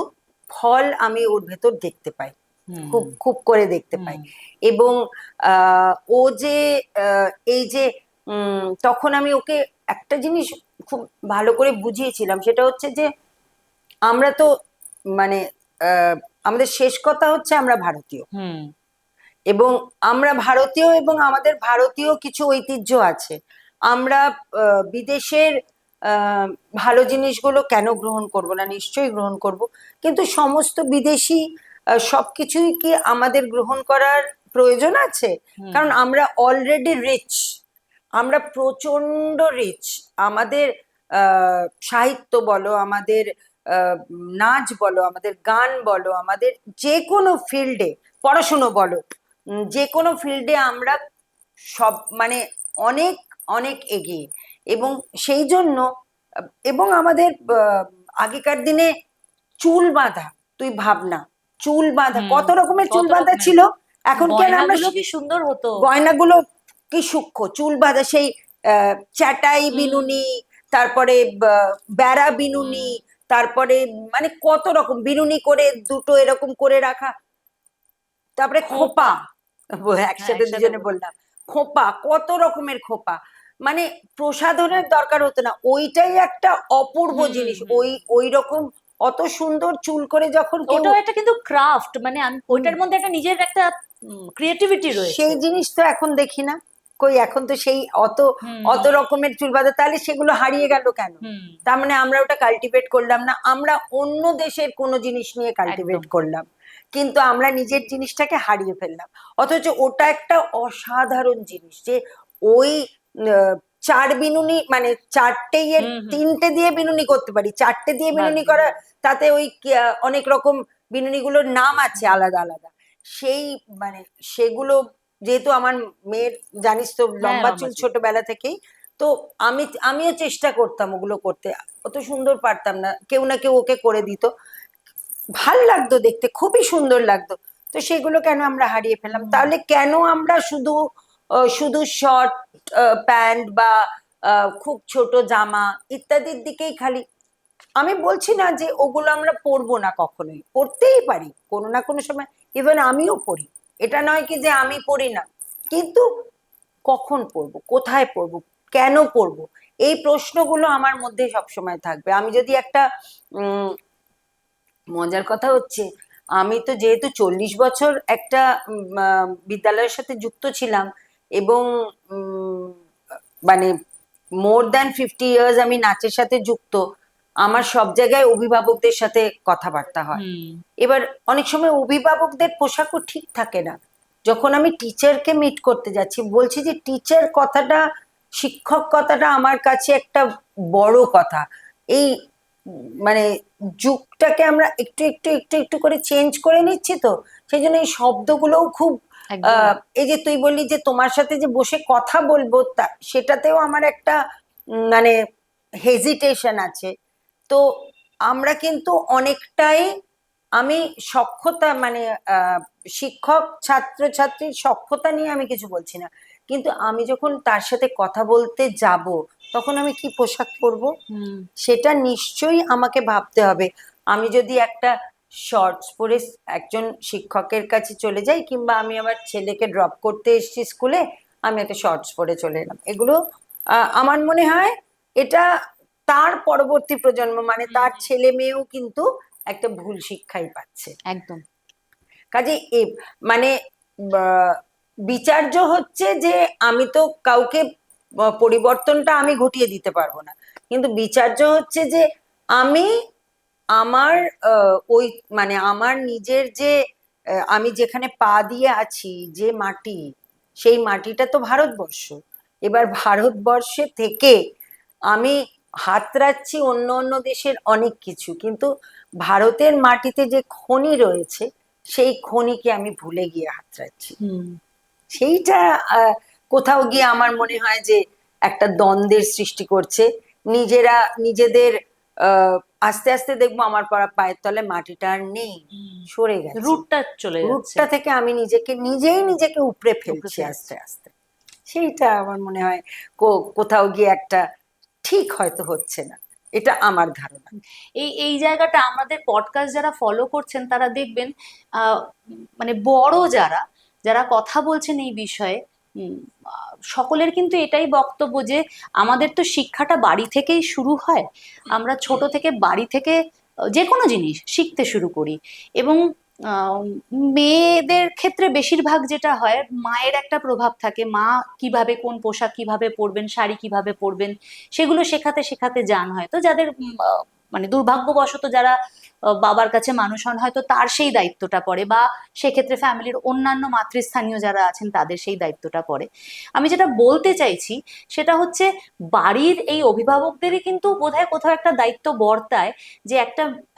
ফল আমি ওর ভেতর দেখতে পাই, হুম খুব খুব করে দেখতে পাই। হুম এবং ও যে এই যে তখন আমি ওকে একটা জিনিস খুব ভালো করে বুঝিয়েছিলাম, সেটা হচ্ছে যে আমরা তো মানে আমাদের শেষ কথা হচ্ছে আমরা ভারতীয়, হুম এবং আমরা ভারতীয়, এবং আমাদের ভারতীয় কিছু ঐতিহ্য আছে। আমরা বিদেশের আহ, ভালো জিনিসগুলো কেন গ্রহণ করব না? নিশ্চয়ই গ্রহণ করব। কিন্তু সমস্ত বিদেশি সবকিছুই কি আমাদের গ্রহণ করার প্রয়োজন আছে? হুম কারণ আমরা অলরেডি রিচ, আমরা প্রচন্ড রিচ। আমাদের সাহিত্য বলো, আমাদের নাচ বলো, আমাদের গান বলো, আমাদের যে কোনো ফিল্ডে, পড়াশুনো বলো, যে কোনো ফিল্ডে আমরা সব মানে অনেক অনেক এগিয়ে। এবং সেই জন্য এবং আমাদের আগেকার দিনে চুল বাঁধা, তুই ভাবনা, চুল বাঁধা, হুম কত রকমের চুল কত বাঁধা রকমের ছিল। এখন কেন আমরা গয়নাগুলো কি সুন্দর হতো! গয়নাগুলো কি সূক্ষ্ম, চুল বাঁধা সেই চাটাই হুম বিনুনি, তারপরে বেড়া হুম বিনুনি, তারপরে মানে কত রকম বিনুনি করে দুটো এরকম করে রাখা, তারপরে খোপা, খোঁপা। হ্যাঁ, একসাথে একসাথে দুজনে বলবো। বললাম, খোপা, কত রকমের খোপা। মানে প্রসাধনের দরকার হতো না, ওইটাই একটা অপূর্ব হুম জিনিস। হুম ওই ওই রকম অত সুন্দর চুল করে যখন কেউ, ওটাও একটা কিন্তু ক্রাফট, মানে আমি হুম, ওইটার মধ্যে একটা নিজের একটা ক্রিয়েটিভিটি রয়েছে। সেই জিনিস তো এখন দেখি না। কই, এখন তো সেই অত অত হুম রকমের চুল বাঁধা, তাহলে সেগুলো হারিয়ে গেল কেন? হুম তার মানে আমরা ওটা কাল্টিভেট করলাম না, আমরা অন্য দেশের কোনো জিনিস নিয়ে কাল্টিভেট একদম। করলাম, কিন্তু আমরা নিজের জিনিসটাকে হারিয়ে ফেললাম। অথচ ওটা একটা অসাধারণ জিনিস, যে ওই আহ, চার বিনুনি, মানে চারটে ইয়ের হুম হুম তিনটে দিয়ে বিনুনি করতে পারি, চারটে দিয়ে বিনুনি বাহ! করা, তাতে ওই অনেক রকম বিনুনিগুলোর নাম আছে আলাদা আলাদা, সেই মানে সেগুলো যেহেতু আমার মেয়ের জানিস তো লম্বা লম্বা চুল চুল। ছোটবেলা থেকেই, তো আমিও চেষ্টা করতাম ওগুলো করতে। অত সুন্দর পারতাম না, কেউ না কেউ ওকে করে দিত, ভাল লাগতো দেখতে, খুবই সুন্দর লাগতো। তো সেগুলো কেন আমরা হারিয়ে ফেললাম? তাহলে কেন আমরা শুধু শুধু শর্ট প্যান্ট বা খুব ছোট জামা ইত্যাদির দিকেই খালি? আমি বলছি না যে ওগুলো আমরা পরবো না, কখনোই পরতেই পারি কোনো না কোনো সময়, ইভেন আমিও পরি, এটা নয় কি যে আমি পরি না, কিন্তু কখন পরবো, কোথায় পরবো, কেন পরবো, এই প্রশ্নগুলো আমার মধ্যে সবসময় থাকবে। আমি যদি একটা উম মজার কথা হচ্ছে, আমি তো যেহেতু 40 বছর একটা বিদ্যালয়ের সাথে যুক্ত ছিলাম, এবং উম, মানে more than 50 years আমি নাচের সাথে যুক্ত, আমার সব জায়গায় অভিভাবকদের সাথে কথাবার্তা হয়। এবার অনেক সময় অভিভাবকদের পোশাকও ঠিক থাকে না। যখন আমি টিচারকে মিট করতে যাচ্ছি, বলছি যে টিচার কথাটা, শিক্ষক কথাটা আমার কাছে একটা বড় কথা। এই মানে যুগটাকে আমরা একটু একটু একটু একটু করে চেঞ্জ করে নিচ্ছি, তো সেই জন্য এই শব্দগুলোও খুব একদম। এই যে তুই বললি যে তোমার সাথে যে বসে কথা বলবো, সেটাতেও আমার একটা মানে হেজিটেশন আছে। তো আমরা কিন্তু অনেকটাই, আমি সক্ষতা মানে শিক্ষক ছাত্র ছাত্রীর সক্ষতা নিয়ে আমি কিছু বলছি না, কিন্তু আমি যখন তার সাথে কথা বলতে যাব, তখন আমি কি পোশাক পরবো সেটা নিশ্চয়ই আমাকে ভাবতে হবে। আমি যদি একটা শর্টস পরে একজন শিক্ষকের কাছে চলে যাই, কিংবা আমি আমার ছেলেকে ড্রপ করতে এসেছি স্কুলে, আমি একটা শর্টস পরে চলে এলাম, এগুলো আমার মনে হয় এটা তার পরবর্তী প্রজন্ম মানে তার ছেলে মেয়েও কিন্তু একটা ভুল শিক্ষাই পাচ্ছে। একদম। কাজে মানে আহ, বিচার্য হচ্ছে যে আমি তো কাউকে পরিবর্তনটা আমি ঘটিয়ে দিতে পারবো না, কিন্তু বিচার্য হচ্ছে যে আমি আমার ওই মানে আমার নিজের যে আমি যেখানে পা দিয়ে আছি, যে মাটি, সেই মাটিটা তো ভারতবর্ষ। এবার ভারতবর্ষে থেকে আমি হাতড়াচ্ছি অন্য অন্য দেশের অনেক কিছু, কিন্তু ভারতের মাটিতে যে খনি রয়েছে, সেই খনিকে আমি ভুলে গিয়ে হাতড়াচ্ছি। সেইটা কোথাও গিয়ে আমার মনে হয় যে একটা দ্বন্দ্বের সৃষ্টি করছে। নিজেরা নিজেদের আস্তে আস্তে দেখবো আমার পায়ের তলে মাটিটা আর নেই, সরে গেছে, রুটটা চলে যাচ্ছে। রুটটা থেকে আমি নিজেই নিজেকে উপড়ে উপরে ফেলছি ফেলছে। আস্তে আস্তে। সেইটা আমার মনে হয় কোথাও গিয়ে একটা ঠিক হয়তো হচ্ছে না, এটা আমার ধারণা। এই এই জায়গাটা আমাদের পডকাস্ট যারা ফলো করছেন তারা দেখবেন, আহ, মানে বড় যারা যারা কথা বলছেন এই বিষয়ে, সকলের কিন্তু এটাই বক্তব্য যে আমাদের তো শিক্ষাটা বাড়ি থেকেই শুরু হয়। আমরা ছোট থেকে বাড়ি থেকে যে কোনো জিনিস শিখতে শুরু করি, এবং আহ, মেয়েদের ক্ষেত্রে বেশিরভাগ যেটা হয়, মায়ের একটা প্রভাব থাকে। মা কিভাবে কোন পোশাক কিভাবে পরবেন, শাড়ি কিভাবে পরবেন, সেগুলো শেখাতে শেখাতে জান। হয়তো যাদের মানে দুর্ভাগ্যবশত যারা বাবার কাছে মানুষ হন, হয়তো তার সেই দায়িত্বটা পড়ে, বা সেক্ষেত্রে ফ্যামিলির অন্যান্য মাতৃস্থানীয় যারা আছেন তাদের সেই দায়িত্বটা পড়ে। আমি যেটা বলতে চাইছি সেটা হচ্ছে, বাড়ির এই অভিভাবকদেরই কিন্তু বোধহয় কোথাও একটা দায়িত্ব বর্তায়, যে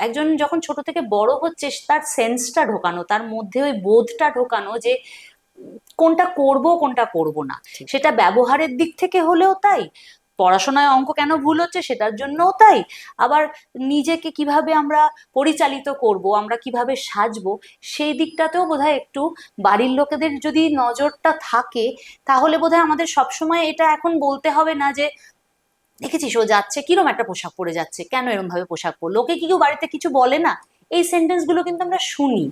একজন যখন ছোট থেকে বড় হচ্ছে, তার সেন্সটা ঢোকানো, তার মধ্যে ওই বোধটা ঢোকানো যে কোনটা করব কোনটা করব না। ঠিক। সেটা ব্যবহারের দিক থেকে হলেও তাই, পড়াশোনায় অঙ্ক কেন ভুল হচ্ছে সেটার জন্যও তাই, আবার নিজেকে কিভাবে আমরা পরিচালিত করব, আমরা কিভাবে সাজবো, সেই দিকটাতেও বোধহয় একটু বাড়ির লোকেদের যদি নজরটা থাকে, তাহলে বোধহয় আমাদের সবসময় এটা এখন বলতে হবে না যে দেখেছিস ও যাচ্ছে কিরম একটা পোশাক পরে যাচ্ছে, কেন এরম ভাবে পোশাক পরলো, লোকে কি কেউ বাড়িতে কিছু বলে না? এই সেন্টেন্স গুলো কিন্তু আমরা শুনি।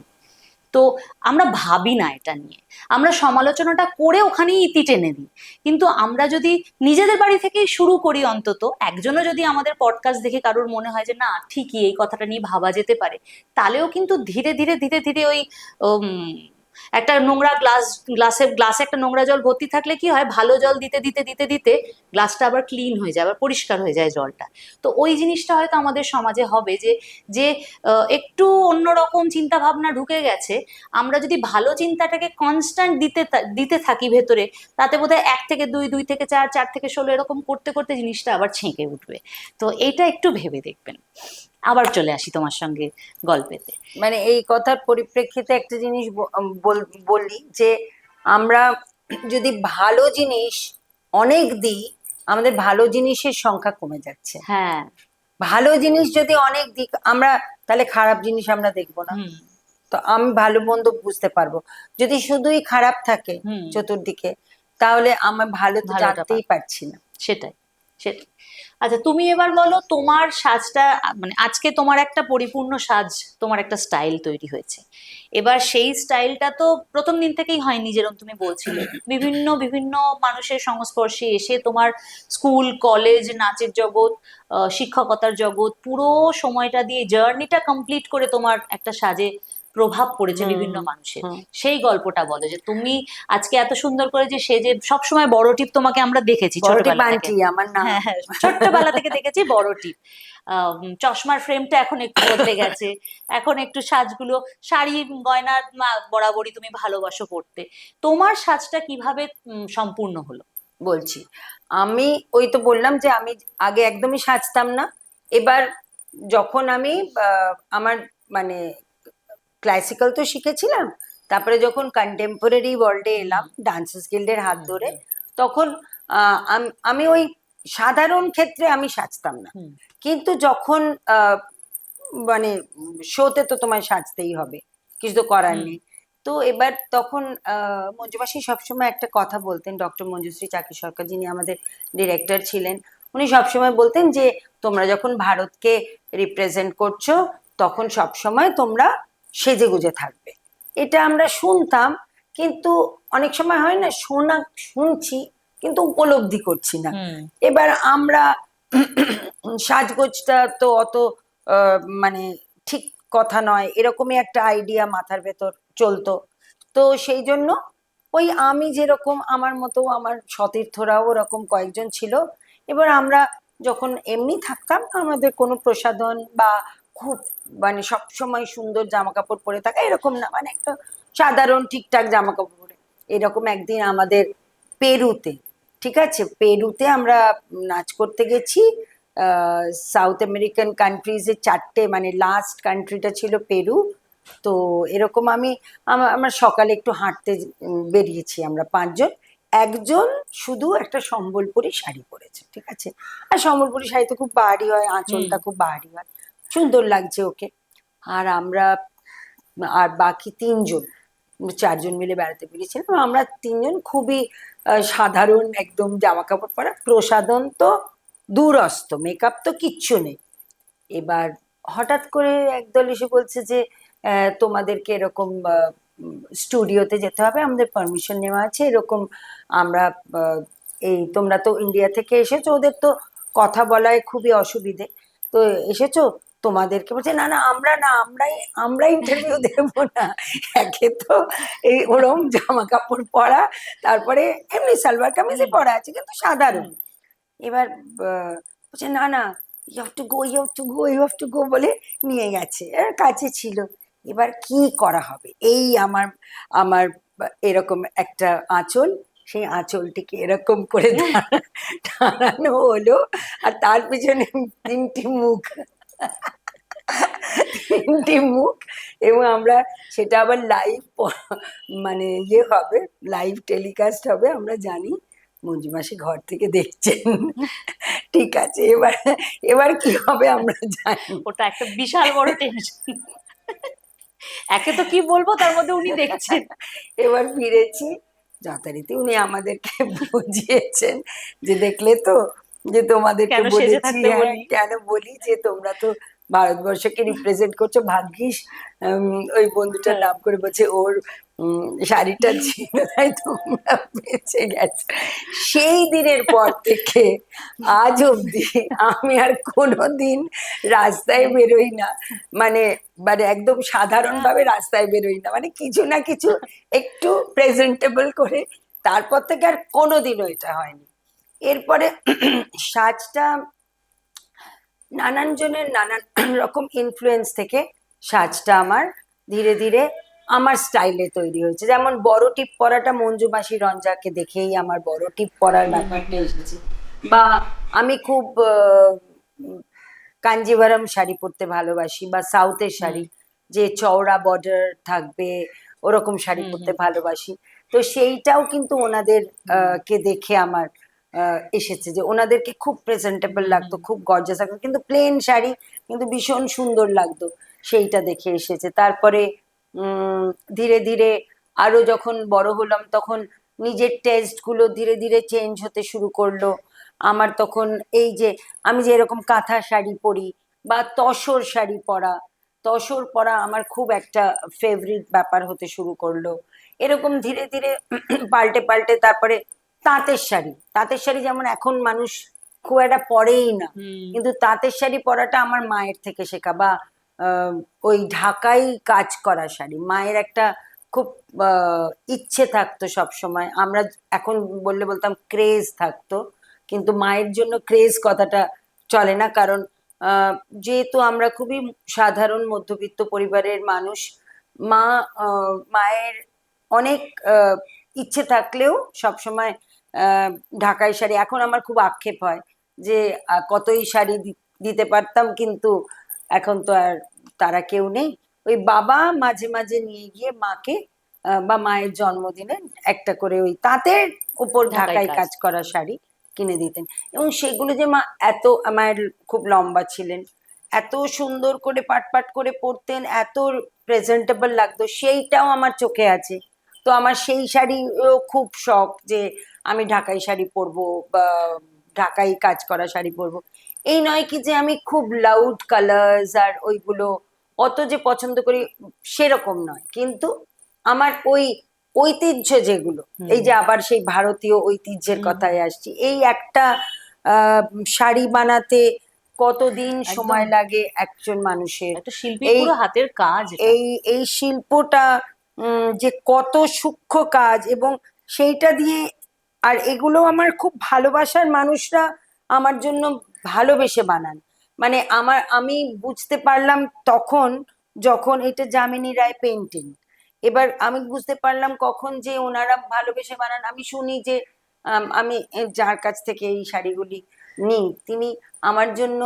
তো আমরা ভাবি না এটা নিয়ে, আমরা সমালোচনাটা করে ওখানেই ইতি টেনে দিই। কিন্তু আমরা যদি নিজেদের বাড়ি থেকেই শুরু করি, অন্তত একজনও যদি আমাদের পডকাস্ট দেখে কারোর মনে হয় যে না ঠিকই এই কথাটা নিয়ে ভাবা যেতে পারে, তাহলেও কিন্তু ধীরে ধীরে ধীরে ধীরে ওই উম, একটা নোংরা গ্লাসে একটা নোংরা জল ভর্তি থাকলে কি হয়, ভালো জল দিতে দিতে দিতে দিতে গ্লাসটা আবার ক্লিন হয়ে যায়, আবার পরিষ্কার হয়ে যায় জলটা। তো ওই জিনিসটা হয়তো আমাদের সমাজে হবে যে যে একটু অন্যরকম চিন্তা ভাবনা ঢুকে গেছে, আমরা যদি ভালো চিন্তাটাকে কনস্ট্যান্ট দিতে থাকি ভেতরে, তাতে বোধহয় 1 থেকে 2, 2 থেকে 4, 4 থেকে 16 এরকম করতে করতে জিনিসটা আবার ছেঁকে উঠবে। তো এইটা একটু ভেবে দেখবেন। আবার চলে আসি তোমার সঙ্গে গল্পেতে। মানে এই কথার পরিপ্রেক্ষিতে একটা জিনিস বলি যে আমরা যদি ভালো জিনিস অনেক দিই, আমাদের ভালো জিনিসের সংখ্যা কমে যাচ্ছে। হ্যাঁ। ভালো জিনিস যদি অনেক দিক আমরা, তাহলে খারাপ জিনিস আমরা দেখবো না। হুম। তো আমি ভালো মন্দ বুঝতে পারবো। যদি শুধুই খারাপ থাকে হুম। চতুর্দিকে, তাহলে আমি ভালো তো ভালোটা জানতেই পারছি না। সেটাই, সেটাই। আচ্ছা, তুমি এবার বলো, তোমার সাজটা মানে আজকে তোমার একটা পরিপূর্ণ সাজ, তোমার একটা স্টাইল তৈরি হয়েছে। এবার সেই স্টাইলটা তো প্রথম দিন থেকেই হয়নি, যেরকম তুমি বলছিলে, বিভিন্ন বিভিন্ন মানুষের সংস্পর্শে এসে তোমার স্কুল, কলেজ, নাচের জগৎ, শিক্ষকতার জগৎ, পুরো সময়টা দিয়ে জার্নিটা কমপ্লিট করে তোমার একটা সাজে প্রভাব পড়েছে হুম বিভিন্ন মানুষের। হুম। সেই গল্পটা বলো, যে তুমি আজকে এত সুন্দর করে, যে সে যে সবসময় বড় টিপ তোমাকে আমরা দেখেছি বড়টি ছোটবেলা থেকে। বান্টি আমার নাম। হ্যাঁ হ্যাঁ, ছোট্টবেলা থেকে দেখেছি বড় টিপ। চশমার ফ্রেমটা এখন একটু বদলে গেছে, এখন একটু সাজগুলো, শাড়ি গয়না বরাবরই তুমি ভালোবাসো পড়তে। তোমার সাজটা কিভাবে সম্পূর্ণ হলো? বলছি, আমি ওই তো বললাম যে আমি আগে একদমই সাজতাম না। এবার যখন আমি আমার মানে ক্লাসিক্যাল তো শিখেছিলাম, তারপরে যখন কন্টেম্পোরারি ওয়ার্ল্ডে এলাম ডান্সার্স গিল্ডের হাত ধরে, তখন আমি ওই সাধারণ ক্ষেত্রে আমি সাজতাম না। হুম। কিন্তু যখন মানে শোতে তো তোমায় সাজতেই হবে, কিছু তো করার হুম। নেই। তো এবার তখন মঞ্জু মাসি সবসময় একটা কথা বলতেন, ডক্টর মঞ্জুশ্রী চাকি সরকার যিনি আমাদের ডিরেক্টর ছিলেন, উনি সবসময় বলতেন যে তোমরা যখন ভারতকে রিপ্রেজেন্ট করছো, তখন সবসময় তোমরা সেজে গুজে থাকবে। এটা আমরা শুনতাম, কিন্তু অনেক সময় হয় না, শুনছি কিন্তু উপলব্ধি করছি না। হুম। এবার আমরা সাজগোজটা তো অত মানে ঠিক কথা নয়, এরকমই একটা আইডিয়া মাথার ভেতর চলতো। তো সেই জন্য ওই আমি যেরকম, আমার মতো আমার সতীর্থরাও ওরকম কয়েকজন ছিল। এবার আমরা যখন এমনি থাকতাম, আমাদের কোনো প্রসাধন বা খুব মানে সব সময় সুন্দর জামা কাপড় পরে থাকা এরকম না, মানে একটা সাধারণ ঠিকঠাক জামা কাপড় পরে। এরকম একদিন আমাদের পেরুতে, ঠিক আছে, পেরুতে আমরা নাচ করতে গেছি। সাউথ আমেরিকান কান্ট্রিজের চারটে, মানে লাস্ট কান্ট্রিটা ছিল পেরু। তো এরকম আমার সকালে একটু হাঁটতে বেরিয়েছি আমরা পাঁচজন। একজন শুধু একটা সম্বলপুরি শাড়ি পরেছে, ঠিক আছে। আর সম্বলপুরি শাড়ি তো খুব বাহারি হয়, হুম। আঁচলটা খুব বাহারি হয়, সুন্দর লাগছে ওকে। আর আমরা, আর বাকি তিনজন, চারজন মিলে বেড়াতে বেরিয়েছিলাম। আমরা তিনজন খুবই সাধারণ একদম জামা কাপড় পরা, প্রসাধন তো দূরস্ত, মেকআপ তো কিচ্ছু নেই। এবার হঠাৎ করে একদল এসে বলছে যে তোমাদেরকে এরকম স্টুডিওতে যেতে হবে, আমাদের পারমিশন নেওয়া আছে এরকম। আমরা এই তোমরা তো ইন্ডিয়া থেকে এসেছো, ওদের তো কথা বলায় খুবই অসুবিধে, তো এসেছো, তোমাদেরকে বলছে না না আমরা না, আমরা ইন্টারভিউ দেবো না। একে তো এই ওরম জামা কাপড় পরা, তারপরে এমনি সালোয়ার কামিজে পরা আছে কিন্তু সাধারণ। এবার বলছে না না, you have to go, you have to go, you have to go বলে নিয়ে গেছে, আর কাছে ছিল। এবার কি করা হবে, এই আমার আমার এরকম একটা আঁচল, সেই আঁচলটিকে এরকম করে টানানো হলো, আর তার পিছনে তিনটি মুখ, তিনটি মুখ। এবং আমরা সেটা আবার লাইভ, মানে ইয়ে হবে, লাইভ টেলিকাস্ট হবে, আমরা জানি মঞ্জু মাসি ঘর থেকে দেখছেন। ঠিক আছে, এবার এবার কি হবে আমরা জানি। ওটা একটা বিশাল বড় টেনশন। একে তো কি বলবো, তার মধ্যে উনি দেখছেন। এবার ফিরেছি, যথারীতি উনি আমাদেরকে বুঝিয়েছেন যে দেখলে তো, যে তোমাদেরকে কেন সেজে বলেছি, থাকতে হ্যাঁ বলি। কেন বলি, যে তোমরা তো ভারতবর্ষকে রিপ্রেজেন্ট করছো। ভাগ্যিস ওই বন্ধুটার নাম করে বলছে, ওর শাড়িটা ছিল, তাই তোমরা বেঁচে গেছো। সেই দিনের পর থেকে আজ অব্দি আমি আর কোনোদিন রাস্তায় বেরোই না, মানে মানে একদম সাধারণভাবে রাস্তায় বেরোই না, মানে কিছু না কিছু একটু প্রেজেন্টেবল করে। তারপর থেকে আর কোনোদিনও এটা হয়নি। এরপরে সাজটা নানান জনের নানান রকম ইনফ্লুয়েন্স থেকে সাজটা আমার ধীরে ধীরে আমার স্টাইলে তৈরি হয়েছে। যেমন বড় টিপ পরাটা মঞ্জু মাসি রঞ্জাকে দেখেই আমার বড় টিপ পরার ব্যাপারটা এসেছে। বা আমি খুব কাঞ্জিভারম শাড়ি পরতে ভালোবাসি, বা সাউথের শাড়ি যে চওড়া বর্ডার থাকবে ওরকম শাড়ি পরতে ভালোবাসি। তো সেইটাও কিন্তু ওনাদের কে দেখে আমার এসেছে, যে ওনাদেরকে খুব প্রেজেন্টেবল লাগতো, খুব গর্জাস লাগতো, কিন্তু প্লেন শাড়ি কিন্তু ভীষণ সুন্দর লাগতো, সেইটা দেখে এসেছে। তারপরে ধীরে ধীরে আরো যখন বড় হলাম তখন নিজের টেস্ট গুলো ধীরে ধীরে চেঞ্জ হতে শুরু করলো। আমার তখন এই যে আমি যে এরকম কাঁথা শাড়ি পরি বা তসর শাড়ি পরা, তসর পরা আমার খুব একটা ফেভারিট ব্যাপার হতে শুরু করলো। এরকম ধীরে ধীরে পাল্টে পাল্টে তারপরে তাঁতের শাড়ি, তাঁতের শাড়ি যেমন এখন মানুষ খুব একটা পরেই না, কিন্তু তাঁতের শাড়ি পরাটা আমার মায়ের থেকে শেখা, বা ওই ঢাকাই কাজ করা শাড়ি মায়ের একটা খুব ইচ্ছে থাকতো সব সময়। আমরা এখন বললে বলতাম ক্রেজ থাকতো, কিন্তু মায়ের জন্য ক্রেজ কথাটা চলে না, কারণ যেহেতু আমরা খুবই সাধারণ মধ্যবিত্ত পরিবারের মানুষ, মা মায়ের অনেক ইচ্ছে থাকলেও সবসময় ঢাকাই শাড়ি, এখন আমার খুব আক্ষেপ হয় যে কতই শাড়ি দিতে পারতাম, কিন্তু এখন তো আর তারা কেউ নেই। ওই বাবা মাঝে মাঝে নিয়ে গিয়ে মাকে বা মায়ের জন্মদিনে একটা করে ওই তাঁতের উপর ঢাকাই কাজ করা শাড়ি কিনে দিতেন, এবং সেগুলো যে মা এত, আমার খুব লম্বা ছিলেন, এত সুন্দর করে পাট পাট করে পরতেন, এত প্রেজেন্টেবল লাগতো, সেইটাও আমার চোখে আছে। তো আমার সেই শাড়িও খুব শখ যে আমি ঢাকাই শাড়ি পরবো বা ঢাকাই কাজ করা শাড়ি পরবো। এই নয় কি যে আমি খুব লাউড কালার্স আর ওইগুলো অত যে পছন্দ করি সেরকম নয়, কিন্তু আমার ওই ঐতিহ্য যেগুলো, এই যে আবার সেই ভারতীয় ঐতিহ্যের কথায় আসছি, এই একটা শাড়ি বানাতে কতদিন সময় লাগে একজন মানুষের, একটা শিল্পীর পুরো হাতের কাজ এই এই শিল্পটা যে কত সূক্ষ্ম কাজ, এবং সেইটা দিয়ে, আর এগুলো আমার খুব ভালোবাসার মানুষরা আমার জন্য ভালোবেসে বানান। মানে আমি বুঝতে পারলাম তখন যখন এটা যামিনী রায় পেন্টিং, এবার আমি বুঝতে পারলাম কখন যে ওনারা ভালোবেসে বানান। আমি শুনি যে আমি যার কাছ থেকে এই শাড়িগুলি নিই তিনি আমার জন্য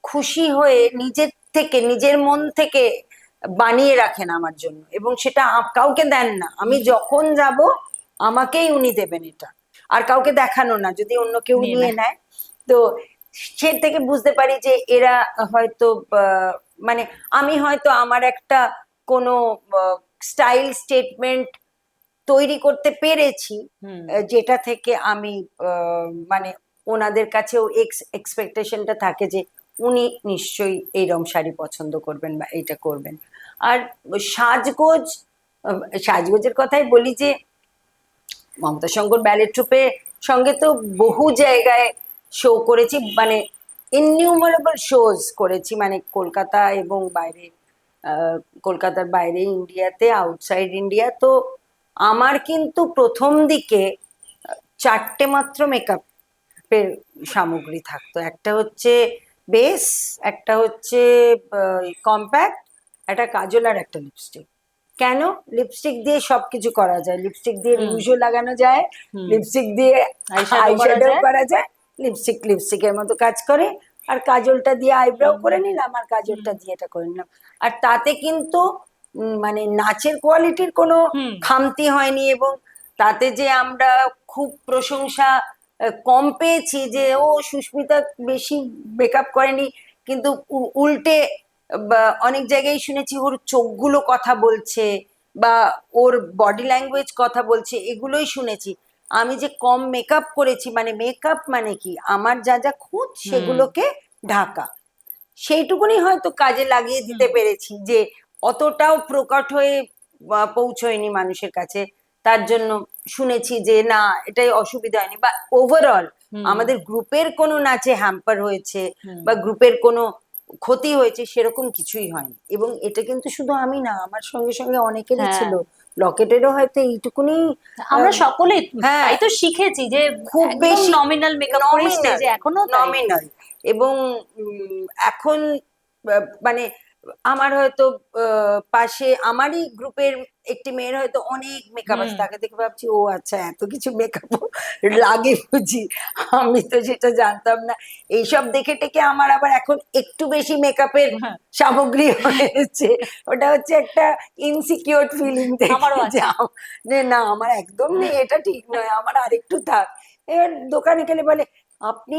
খুশি হয়ে নিজের থেকে, নিজের মন থেকে বানিয়ে রাখেন আমার জন্য, এবং সেটা কাউকে দেন না। আমি যখন যাব আমাকেই উনি দেবেন এটা, আর কাউকে দেখানো না, যদি অন্য কেউ নিয়ে নেয়। তো সে থেকে বুঝতে পারি যে এরা হয়তো মানে আমি হয়তো আমার একটা কোনো স্টাইল স্টেটমেন্ট তৈরি করতে পেরেছি, যেটা থেকে আমি মানে ওনাদের কাছেও এক্সপেকটেশনটা থাকে যে উনি নিশ্চয়ই এইরকম শাড়ি পছন্দ করবেন বা এইটা করবেন। আর সাজগোজ, সাজগোজের কথাই বলি যে মমতা শঙ্কর ব্যালে ট্রুপের সঙ্গে তো বহু জায়গায় শো করেছি, মানে ইননিউমারেবল শোজ করেছি, মানে কলকাতা এবং বাইরে, কলকাতার বাইরে, ইন্ডিয়াতে, আউটসাইড ইন্ডিয়া। তো আমার কিন্তু প্রথম দিকে 4টে মাত্র মেকআপের সামগ্রী থাকতো, একটা হচ্ছে বেস, একটা হচ্ছে কম্প্যাক্ট, একটা কাজল আর একটা লিপস্টিক। কেন? লিপস্টিক দিয়ে সবকিছু করা যায়, লিপস্টিক দিয়ে রুজও লাগানো যায়, লিপস্টিক দিয়ে আইশ্যাডো করা যায়, লিপস্টিক লিপস্টিকের মতো কাজ করে, আর কাজলটা দিয়ে আইব্রাও করে নিলাম, আর কাজলটা দিয়ে এটা করে নিলাম। আর তাতে কিন্তু মানে নাচের কোয়ালিটির কোনো খামতি হয়নি, এবং তাতে যে আমরা খুব প্রশংসা কম পেয়েছি যে ও সুস্মিতা বেশি মেকআপ করেনি, কিন্তু উল্টে অনেক জায়গায় শুনেছি ওর চোখগুলো কথা বলছে বা ওর বডি ল্যাঙ্গুয়েজ কথা বলছে, এগুলোই শুনেছি। আমি যে কম মেকআপ করেছি, মানে মেকআপ মানে কি আমার যা যা খুঁত সেগুলোকে ঢাকা, সেইটুকুনি হয়তো কাজে লাগিয়ে দিতে পেরেছি, যে অতটাও প্রকট হয়ে পৌঁছয়নি মানুষের কাছে। তার জন্য শুনেছি যে না এটাই অসুবিধা হয়নি, বা ওভারঅল আমাদের গ্রুপের কোনো নাচে হ্যাম্পার হয়েছে বা গ্রুপের কোনো ক্ষতি হয়েছে সেরকম কিছুই হয়নি। এবং এটা কিন্তু শুধু আমি না, আমার সঙ্গে সঙ্গে অনেকেরই ছিল, লকেটেরও হয়তো এইটুকুনি, আমরা সকলেই তাই তো শিখেছি যে খুব বেশি নমিনাল মেকআপ করে স্টেজে, এখনো নমিনাল। এবং এখন মানে আমার হয়তো পাশে আমারই গ্রুপের একটি মেয়ের হয়তো অনেক মেকআপ আছে, হুম। তাকে দেখে ভাবছি ও আচ্ছা এত কিছু মেকআপ লাগে বুঝি, আমি তো সেটা জানতাম না। এইসব দেখে টেকে আমার আবার এখন একটু বেশি মেকআপের হ্যাঁ, সামগ্রী হয়েছে। ওটা হচ্ছে একটা ইনসিকিউর ফিলিং থেকে আমারও আছে। যাও যে না আমার একদম নেই, এটা ঠিক নয়, আমার আরেকটু থাক। এবার দোকানে গেলে বলে আপনি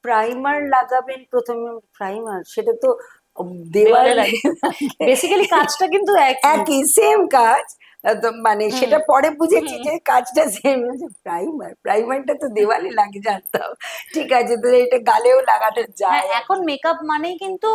প্রাইমার লাগাবেন প্রথমে। প্রাইমার সেটা তো দেওয়ালে দেওয়ালে লাগে। বেসিক্যালি কাজটা কিন্তু একই। একই সেম কাজ। তো মানে হুম, সেটা পরে বুঝেছি হুম। যে কাজটা সেম। প্রাইমারটা তো দেওয়ালে লাগে জানতাম। ঠিক আছে, তো এটা গালেও লাগানো হ্যাঁ, যায় এখন আবার। মেকআপ মানেই কিন্তু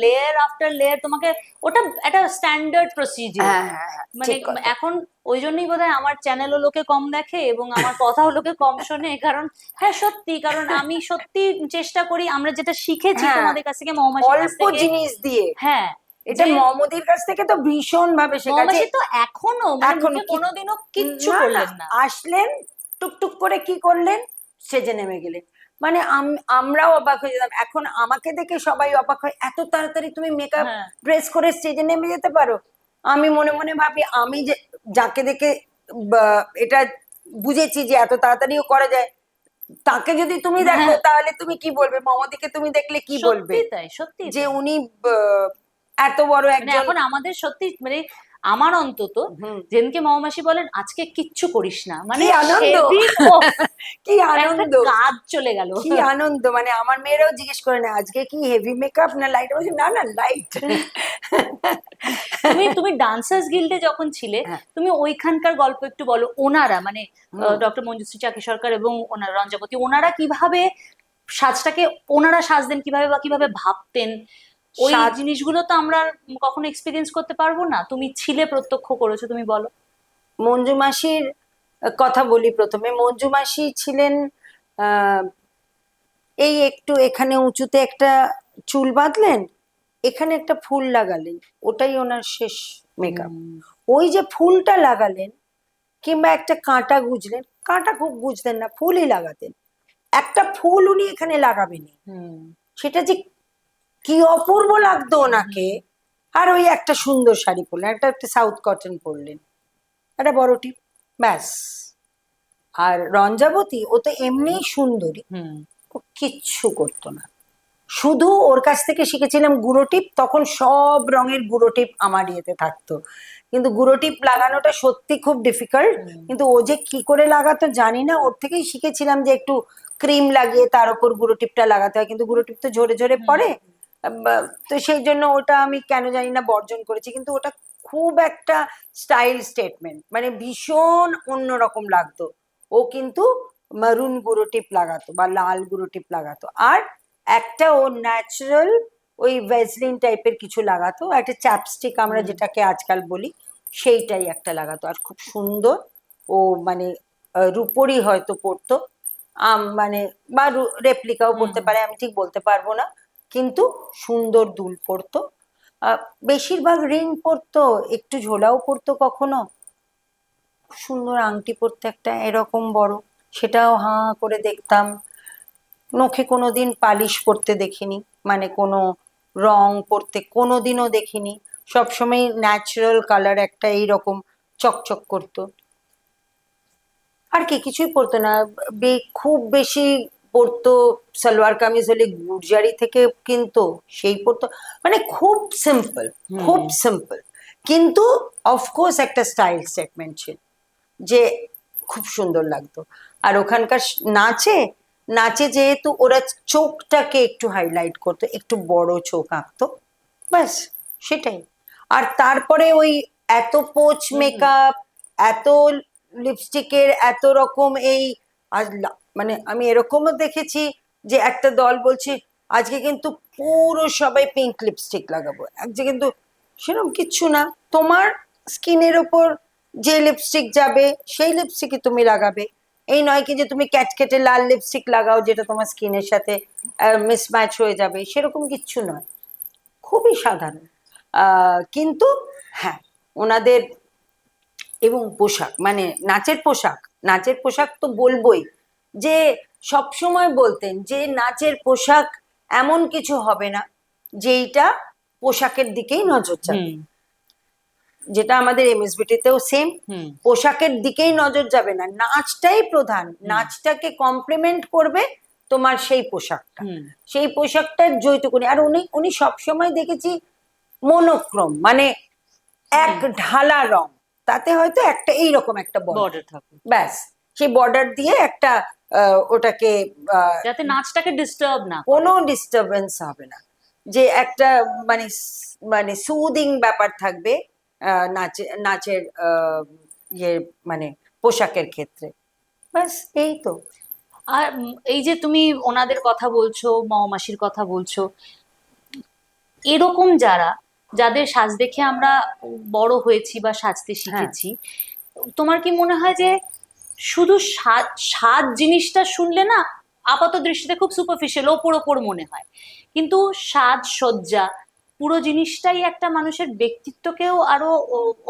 লেয়ার আফটার লেয়ার তোমাকে, ওটা একটা স্ট্যান্ডার্ড প্রসিজিওর। হ্যাঁ হ্যাঁ হ্যাঁ, মানে ঠিক কথা। এখন ওই জন্যই বোধহয় আমার চ্যানেলও লোকে কম দেখে এবং আমার কথাও লোকে কম শোনে, কারণ হ্যাঁ সত্যি, কারণ আমি সত্যি চেষ্টা করি, আমরা যেটা শিখেছি হ্যাঁ, তোমাদের কাছ থেকে, মৌমাছির কাছ অল্প থেকে। জিনিস দিয়ে। হ্যাঁ, এটা যে মমদির কাছ থেকে তো ভীষণ ভাবে শেখা যে মৌমাছি তো এখনো মানে এখন মুখে কি কোনোদিনও কিচ্ছু না না, করলেন না। আসলেন টুকটুক করে কি করলেন, সেজে নেমে গেলেন। মানে আমরাও অবাক হয়ে যেতাম, এখন আমাকে দেখে সবাই অবাক হয় এত তাড়াতাড়ি তুমি মেকআপ হ্যাঁ, ড্রেস করে স্টেজে নেমে যেতে পারো। আমি মনে মনে ভাবি আমি যে যাকে দেখে এটা বুঝেছি যে এত তাড়াতাড়িও করা যায়, তাকে যদি তুমি দেখো হ্যাঁ, তাহলে তুমি কি বলবে, মমদিকে তুমি দেখলে কি বলবে সত্যি তাই, সত্যি যে তাই। উনি এত বড় মানে একজন। এখন আমাদের সত্যি মানে আমার অন্তত, হুম, যেদিনকে মৌমাছি বলেন আজকে কিচ্ছু করিস না, কি মানে আনন্দ সেদিন ও কি একটা আনন্দ, কাজ চলে গেল। কি আনন্দ। মানে আমার মেয়েরাও জিজ্ঞেস করে না আজকে কি হেভি মেকআপ না লাইট, বলছি না না লাইট। তুমি তুমি ডান্সার্স গিল্ডে যখন ছিলে, হ্যাঁ, তুমি ওইখানকার গল্প একটু বলো। ওনারা মানে হুম, ডক্টর মঞ্জুশ্রী চাকি সরকার এবং ওনার রঞ্জাবতী, ওনারা কিভাবে সাজটাকে, ওনারা সাজতেন কিভাবে বা কিভাবে ভাবতেন, ওই সাত জিনিসগুলো তো আমরা আর কখনো এক্সপিরিয়েন্স করতে পারবো না। তুমি ছিলে, প্রত্যক্ষ করেছো, তুমি বলো। মঞ্জু মাসির কথা বলি প্রথমে। মঞ্জু মাসি ছিলেন আহ এই একটু এখানে উঁচুতে একটা চুল বাঁধলেন, এখানে একটা ফুল লাগালেন, ওটাই ওনার শেষ মেকআপ। হুম, ওই যে ফুলটা লাগালেন, কিংবা একটা কাঁটা গুঁজলেন, কাঁটা খুব গুঁজতেন না, ফুলই লাগাতেন। একটা ফুল উনি এখানে লাগাবেনই, হুম, সেটা যে কি অপূর্ব লাগতো ওনাকে। হুম, আর ওই একটা সুন্দর শাড়ি পরলেন, একটা একটা সাউথ কটন পরলেন, একটা বড় টিপ, ব্যাস। আর রঞ্জাবতী ও তো এমনিই সুন্দরী, হুম, ও কিচ্ছু করতো না। শুধু ওর কাছ থেকে শিখেছিলাম গুঁড়ো টিপ, তখন সব রঙের গুঁড়ো টিপ আমার ইয়েতে থাকতো, কিন্তু গুঁড়ো টিপ লাগানোটা সত্যি খুব ডিফিকাল্ট। হুম, কিন্তু ও যে কি করে লাগাতো জানি না, ওর থেকেই শিখেছিলাম যে একটু ক্রিম লাগিয়ে তার উপর গুঁড়ো টিপটা লাগাতে হয়, কিন্তু গুঁড়ো টিপ তো ঝরে ঝরে হুম, পড়ে। তো সেই জন্য ওটা আমি কেন জানি না বর্জন করেছি, কিন্তু ওটা খুব একটা স্টাইল স্টেটমেন্ট, মানে ভীষণ অন্যরকম লাগতো। ও কিন্তু মারুন গুঁড়ো টিপ লাগাতো বা লাল গুঁড়ো টিপ লাগাতো, আর একটা ও ন্যাচারাল ওই ভেসলিন টাইপের কিছু লাগাতো, একটা চ্যাপস্টিক আমরা হুম, যেটাকে আজকাল বলি, সেইটাই একটা লাগাতো। আর খুব সুন্দর ও মানে রূপোরই হয়তো পরতো, মানে বা রেপ্লিকাও হুম, পরতে হুম। পারে, আমি ঠিক বলতে পারবো না, কিন্তু সুন্দর দুল পরতো। বেশিরভাগ রিং পরতো, একটু ঝোলাও পরতো কখনো। সুন্দর আংটি পরতো একটা এরকম বড়, সেটাও হাঁ করে দেখতাম। নখে কোনোদিন পালিশ করতে দেখিনি, মানে কোনো রং করতে কোনোদিনও দেখিনি। সবসময় ন্যাচারাল কালার একটা এইরকম চকচক করতো। আর কি কিছুই পরতো না। খুব বেশি পরতো সালোয়ার কামিজ হলে গুর্জারি থেকে কিনতো, সেই পরতো। মানে খুব সিম্পল, খুব হুম, সিম্পল, কিন্তু অফকোর্স একটা স্টাইল স্টেটমেন্ট ছিল যে খুব সুন্দর লাগতো। আর ওখানকার নাচে নাচে যেহেতু ওরা চোখটাকে একটু হাইলাইট করতো, একটু বড় চোখ আঁকতো, ব্যাস সেটাই। আর তারপরে ওই এত পোচ হুম, হুম। মেকআপ, এত লিপস্টিকের এত রকম এই, আজ মানে আমি এরকমও দেখেছি যে একটা দল বলছে আজকে কিন্তু পুরো সবাই পিঙ্ক লিপস্টিক লাগাবো, আজকে কিন্তু সেরকম কিচ্ছু না। তোমার স্কিনের ওপর যে লিপস্টিক যাবে সেই লিপস্টিকই তুমি লাগাবে। এই নয় কি যে তুমি ক্যাটকেটে লাল লিপস্টিক লাগাও যেটা তোমার স্কিনের সাথে মিসম্যাচ হয়ে যাবে, সেরকম কিচ্ছু নয়, খুবই সাধারণ। কিন্তু হ্যাঁ, ওনাদের এবং পোশাক মানে নাচের পোশাক, নাচের পোশাক তো বলবোই, যে সব সময় বলতেন যে নাচের পোশাক এমন কিছু হবে না যেইটা পোশাকের দিকেই নজর যাবে, হুম যেটা আমাদের এমএসবিটিতেও সেম। হুম পোশাকের দিকেই নজর যাবে না, নাচটাই প্রধান, নাচটাকে কমপ্লিমেন্ট করবে তোমার সেই পোশাকটা, হুম সেই পোশাকটার যৌতুকুনি। আর উনি উনি সবসময় দেখেছি মনোক্রম, মানে এক ঢালা রং, তাতে হয়তো একটা এইরকম একটা বর্ডার, বর্ডার থাকে, ব্যাস সেই বর্ডার দিয়ে একটা ওটাকে যাতে নাচটাকে ডিস্টার্ব না করে। কোনো ডিস্টারবেন্স হবে না, যে একটা মানে মানে সুদিং ব্যাপার থাকবে নাচের ইয়ে মানে পোশাকের ক্ষেত্রে, ব্যাস এই তো। আর এই যে তুমি ওনাদের কথা বলছো, মাসির কথা বলছো, এরকম যাদের সাজ দেখে আমরা বড় হয়েছি বা সাজতে হ্যাঁ, শিখেছি, তোমার কি মনে হয় যে শুধু সাজ সাজ জিনিসটা শুনলে না আপাত দৃষ্টিতে খুব সুপারফিশিয়াল, ওপর ওপর মনে হয়, কিন্তু সাজসজ্জা পুরো জিনিসটাই একটা মানুষের ব্যক্তিত্বকেও আরো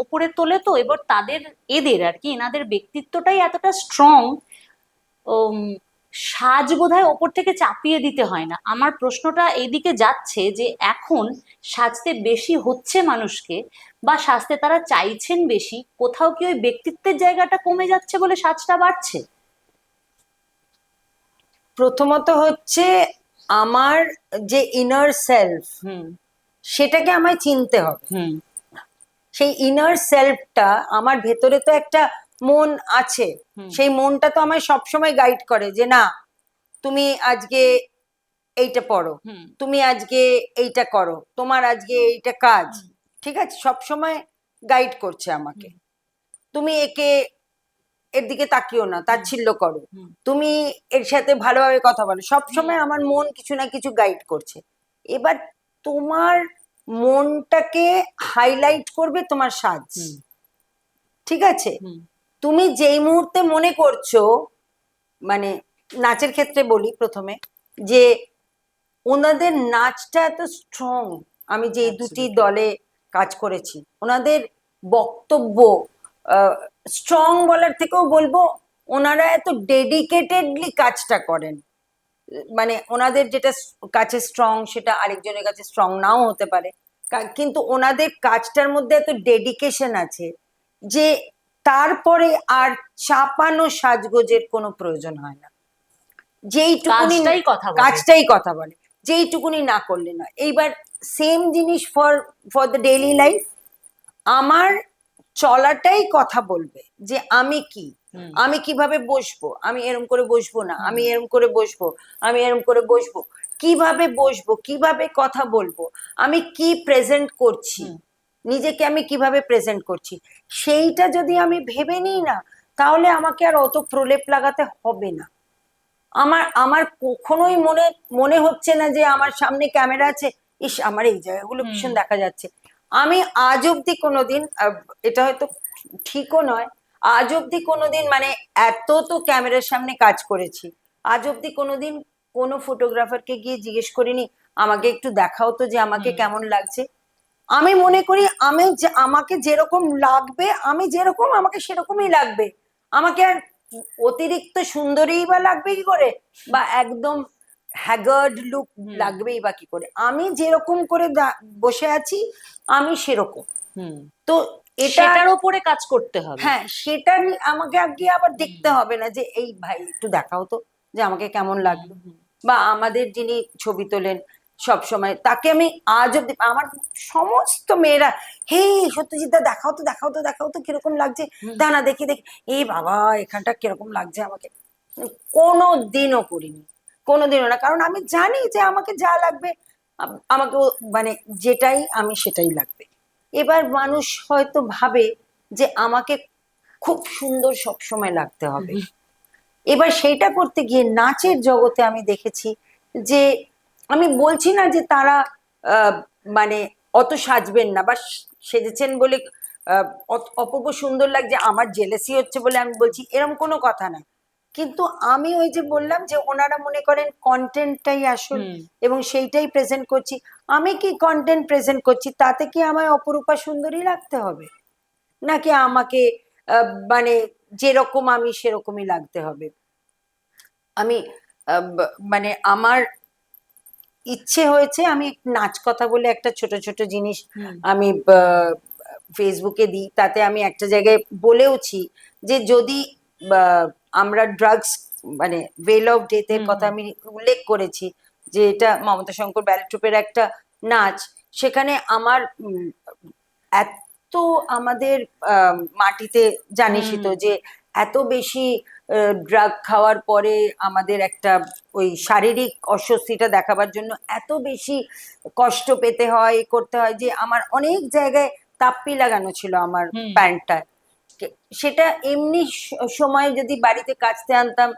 ওপরে তোলে, তো এবার এদের আর কি এনাদের ব্যক্তিত্বটাই এতটা স্ট্রং, সাজ বোধহয় ওপর থেকে চাপিয়ে দিতে হয় না। আমার প্রশ্নটা এইদিকে যাচ্ছে যে এখন সাজতে বেশি হচ্ছে মানুষকে, বা সাজতে তারা চাইছেন বেশি, কোথাও কি ওই ব্যক্তিত্বের জায়গাটা কমে যাচ্ছে বলে সাজটা বাড়ছে? প্রথমত হচ্ছে আমার যে ইনার সেলফ, হুম সেটাকে আমায় চিনতে হবে। হুম সেই ইনার সেলফটা, আমার ভেতরে তো একটা মন আছে, হুম সেই মনটা তো আমায় সবসময় গাইড করে যে না, তুমি আজকে এইটা পড়ো, হুম তুমি আজকে এইটা করো, তোমার আজকে এইটা কাজ, হুম ঠিক আছে, সব সময় গাইড করছে আমাকে। হুম তুমি এর দিকে তাকিও না, হুম তাচ্ছিল্য করো, হুম তুমি এর সাথে ভালোভাবে কথা বলো, সব হুম সময় আমার মন কিছু না কিছু গাইড করছে। এবার তোমার মনটাকে হাইলাইট করবে তোমার সাজ, হুম ঠিক আছে। হুম তুমি যেই মুহূর্তে মনে করছো, মানে নাচের ক্ষেত্রে বলি প্রথমে, যে ওনাদের নাচটা এত স্ট্রং, আমি যে দুটি Absolutely. দলে কাজ করেছি, ওনাদের বক্তব্য স্ট্রং বলার থেকেও বলবো, ওনারা এত ডেডিকেটেডলি কাজটা করেন, মানে ওনাদের যেটা কাছে স্ট্রং সেটা আরেকজনের কাছে স্ট্রং নাও হতে পারে, কিন্তু ওনাদের কাজটার মধ্যে এত ডেডিকেশন আছে যে তারপরে আর চাপানো সাজগোজের কোনো প্রয়োজন হয় না, যেইটুকুনি কাজটাই কথা বলে। কাজটাই কথা বলে, যেইটুকুনি না করলে নয়। এইবার সেম জিনিস for for the daily life, আমার চলাটাই কথা বলবে যে আমি কি, হুম আমি কিভাবে বসবো, আমি এরম করে বসবো না, হুম আমি এরম করে বসবো, আমি এরম করে বসবো, কিভাবে বসবো, কিভাবে কথা বলবো, আমি কি প্রেজেন্ট করছি, হুম নিজেকে আমি কিভাবে প্রেজেন্ট করছি, সেইটা যদি আমি ভেবে নিই না, তাহলে আমাকে আর অত প্রলেপ লাগাতে হবে না। আমার আমার কখনোই মনে মনে হচ্ছে না যে আমার সামনে ক্যামেরা আছে, ইস আমার এই জায়গাগুলো হুম ভীষণ দেখা যাচ্ছে। আমি আজ অব্দি কোনোদিন, এটা হয়তো ঠিকও নয়, আজ অব্দি কোনোদিন, মানে এত তো ক্যামেরার সামনে কাজ করেছি, আজ অব্দি কোনোদিন কোনো ফটোগ্রাফারকে গিয়ে জিজ্ঞেস করিনি আমাকে একটু দেখাও তো যে আমাকে হুম কেমন লাগছে। আমি মনে করি আমি আমাকে যেরকম লাগবে, আমি যেরকম আমাকে সেরকমই লাগবে, আমাকে আর অতিরিক্ত সুন্দরী বা লাগবে কি করে, বা একদম হ্যাগার্ড লুক হুম লাগবেই বা কি করে, আমি যেরকম করে বসে আছি আমি সেরকম। হুম তো এটা, সেটার ওপরে কাজ করতে হবে। হ্যাঁ, সেটা আমাকে আগে আবার দেখতে হুম হবে না যে এই ভাই একটু দেখাও তো যে আমাকে কেমন হুম লাগলো। হুম বা আমাদের যিনি ছবি তোলেন সব সময়, তাকে আমি আজ অব্দি, আমার সমস্ত মেয়েরা, হে সত্যজিৎ দা দেখাও তো, দেখাও তো, দেখাও তো কিরকম লাগছে, হুম দাঁড়া দেখি দেখি, এই বাবা এখানটা কিরকম লাগছে আমাকে। কোনো দিনও করিনি, কোনো দিনও না, কারণ আমি জানি যে আমাকে যা লাগবে, আমাকে মানে যেটাই আমি সেটাই লাগবে। এবার মানুষ হয়তো ভাবে যে আমাকে খুব সুন্দর সব সময় লাগতে হবে। হুম এবার সেইটা করতে গিয়ে নাচের জগতে আমি দেখেছি যে, আমি বলছি না যে তারা আহ, মানে অত সাজবেন না বা সেজেছেন বলে অপূর্ব সুন্দর লাগছে, আমার জেলেসি হচ্ছে বলে আমি বলছি, এরকম কোনো কথা না। কিন্তু আমি ওই যে বললাম যে ওনারা মনে করেন কন্টেন্টটাই আসল হুম এবং সেইটাই প্রেজেন্ট করছি, আমি কি কন্টেন্ট প্রেজেন্ট করছি তাতে কি আমায় অপরূপা সুন্দরী লাগতে হবে, নাকি আমাকে মানে যেরকম আমি সেরকমই লাগতে হবে। আমি মানে আমার ইচ্ছে হয়েছে, আমি নাচ কথা বলে একটা ছোট ছোট জিনিস আমি ফেসবুকে দিই, তাতে আমি একটা জায়গায় বলেওছি যে যদি আমরা ড্রাগস মানে ওয়েল অফ ডেথের কথা আমি উল্লেখ করেছি, যে এটা মমতা শঙ্কর ব্যালেট ট্রুপের একটা নাচ, সেখানে আমার এত আমাদের মাটিতে জানিসই তো যে এত বেশি ড্রাগ খাওয়ার পরে আমাদের একটা ওই শারীরিক অস্বস্তিটা দেখাবার জন্য এত বেশি কষ্ট পেতে হয়, করতে হয়, যে আমার অনেক জায়গায় তাপ্পি লাগানো ছিল আমার প্যান্টটায়। সেটা এমনি সময় যদি বাড়িতে কাচতে আনতাম,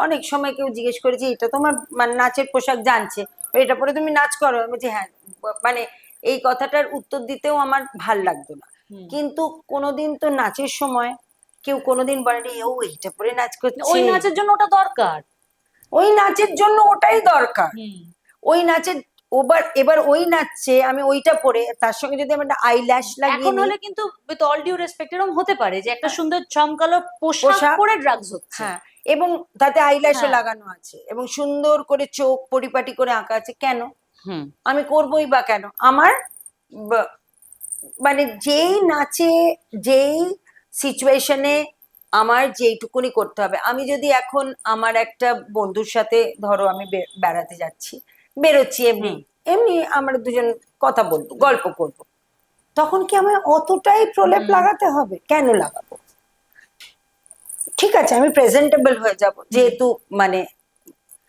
অনেক সময় কেউ জিজ্ঞেস করেছে এটা তোমার মানে নাচের পোশাক, জানছে এটা পরে তুমি নাচ করো, আমি বলছি হ্যাঁ, মানে এই কথাটার উত্তর দিতেও আমার ভাল লাগতো না। কিন্তু কোনোদিন তো নাচের সময় কেউ কোনোদিন বলেনি ও এইটা পরে নাচ করছে, ওই নাচের জন্য ওটা দরকার, ওই নাচের জন্য ওটাই দরকার। ওই নাচের এবার ওই নাচছে, আমি ওইটা পরে তার সঙ্গে যদি আমি একটা আইল্যাশ লাগিয়ে এখন হলে কিন্তু উইথ অল ডিউ রেসপেক্ট এরকম হতে পারে যে একটা সুন্দর চমকালো পোশাক পোশাক পরে ড্রাগস হচ্ছে। হ্যাঁ, এবং তাতে আইল্যাশও হ্যাঁ। লাগানো আছে এবং সুন্দর করে চোখ পরিপাটি করে আঁকা আছে, কেন আমি করবই বা কেন? আমার মানে যেই নাচে, যেই সিচুয়েশনে আমার যেইটুকুনি করতে হবে, আমি যদি এখন আমার একটা বন্ধুর সাথে ধরো আমি বেড়াতে যাচ্ছি, বেরোচ্ছি এমনি এমনি আমরা দুজন কথা বলবো, গল্প করব, তখন কি আমায় অতটাই প্রলেপ লাগাতে হবে? কেন লাগাবো? ঠিক আছে, আমি প্রেজেন্টেবল হয়ে যাব, যেহেতু মানে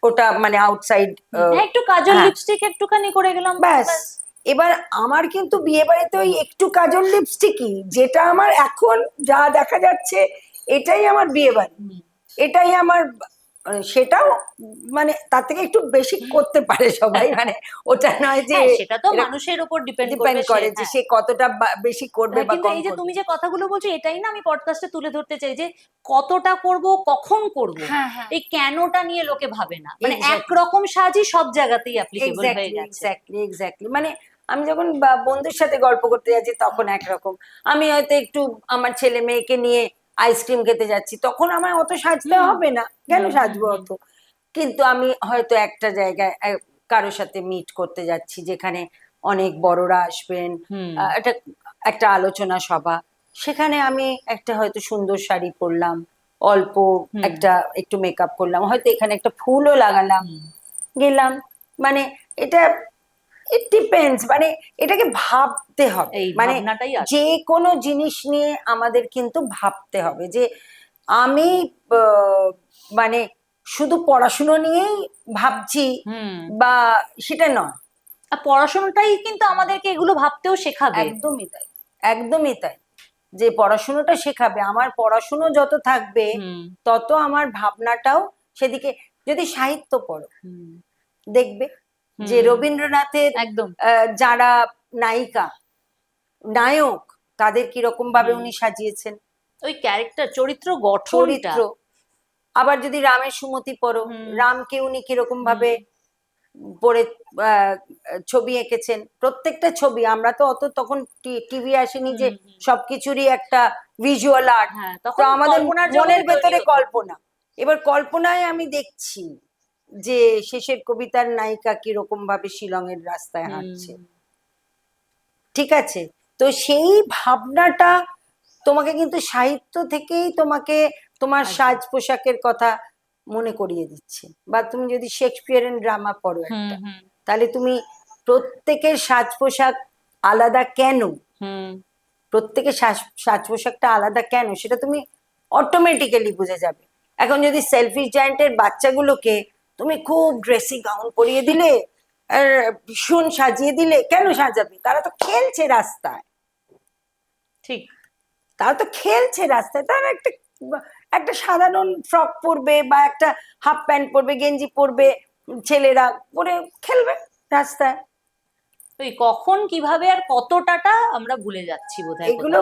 ওটা মানে আউটসাইড, একটু কাজল লিপস্টিক একটুখানি করে গেলাম ব্যাস। এবার আমার কিন্তু বিয়ে বাড়িতে ওই একটু কাজল লিপস্টিকই, যেটা আমার এখন যা দেখা যাচ্ছে এটাই আমার বিয়ে বাড়ি, এটাই আমার সেটাও মানে তার থেকে একটু বেশি করতে পারে সবাই, মানে ওটা নয় যে সেটা তো মানুষের উপর ডিপেন্ড করে যে সে কতটা বেশি করবে বা কিন্তু কম এই যে করবে। তুমি যে কথাগুলো বলছো এটাই না আমি পডকাস্টে তুলে ধরতে চাই, যে কতটা করব, কখন করব, এই কেনটা নিয়ে লোকে ভাবে না, মানে একরকম সাজই সব জায়গাতেই অ্যাপ্লিকেবল হয়ে গেছে। এক্স্যাক্টলি এক্স্যাক্টলি, মানে আমি যখন বন্ধুর সাথে গল্প করতে যাচ্ছি তখন একরকম, আমি হয়তো একটু আমার ছেলে মেয়েকে নিয়ে আইসক্রিম খেতে যাচ্ছি, তখন আমার অত সাজতে হবে না, কেন সাজবো অত? কিন্তু আমি হয়তো একটা জায়গায় কারোর সাথে মিট করতে যাচ্ছি যেখানে অনেক বড়রা আসবেন, একটা একটা আলোচনা সভা, সেখানে আমি একটা হয়তো সুন্দর শাড়ি পরলাম, অল্প একটা একটু মেকআপ করলাম, হয়তো এখানে একটা ফুলও লাগালাম, গেলাম, মানে এটা ইট ডিপেন্ডস, মানে এটাকে ভাবতে হবে, মানে যে কোনো জিনিস নিয়ে আমাদের কিন্তু ভাবতে হবে যে আমি মানে শুধু পড়াশুনো নিয়েই ভাবছি বা সেটা নয়। আর পড়াশোনাটাই কিন্তু আমাদেরকে এগুলো ভাবতেও শেখাবে। একদমই তাই, একদমই তাই, যে পড়াশুনোটা শেখাবে, আমার পড়াশুনো যত থাকবে তত আমার ভাবনাটাও সেদিকে। যদি সাহিত্য পড়ো দেখবে যে রবীন্দ্রনাথের একদম যারা নায়িকা নায়ক তাদের কিরকম ভাবে উনি সাজিয়েছেন, ওই ক্যারেক্টার চরিত্র গঠনটা। চরিত্র। আবার যদি রামের সুমতি পড়ো, রামকে উনি কিরকম ভাবে পড়ে ছবি এঁকেছেন, প্রত্যেকটা ছবি, আমরা তো অত তখন টিভি আসেনি যে সবকিছুরই একটা ভিজুয়াল আর্ট, তো আমাদের মনের ভেতরে কল্পনা। এবার কল্পনায় আমি দেখছি যে শেষের কবিতার নায়িকা কিরকম ভাবে শিলংয়ের রাস্তায় হাঁটছে, ঠিক আছে? তো সেই ভাবনাটা তোমাকে কিন্তু সাহিত্য থেকেই তোমাকে তোমার সাজ পোশাকের কথা মনে করিয়ে দিচ্ছে। বা তুমি যদি শেক্সপিয়ারের ড্রামা পড়ো একটা, তাহলে তুমি প্রত্যেকের সাজ পোশাক আলাদা কেন, প্রত্যেকের সাজ পোশাকটা আলাদা কেন, সেটা তুমি অটোমেটিক্যালি বুঝে যাবে। এখন যদি সেলফিশ জায়ান্টের বাচ্চাগুলোকে তুমি খুব ড্রেসি গাউন পরিয়ে দিলে, ভীষণ সাজিয়ে দিলে, কেন সাজাবে? তারা তো খেলছে রাস্তায়, ঠিক, তারা তো খেলছে রাস্তায়, তারা একটা একটা সাধারণ ফ্রক পরবে বা একটা হাফ প্যান্ট পরবে, গেঞ্জি পরবে, ছেলেরা পরে খেলবে রাস্তায়। ওই কখন কিভাবে আর কতটাটা আমরা ভুলে যাচ্ছি বোধহয়। এগুলো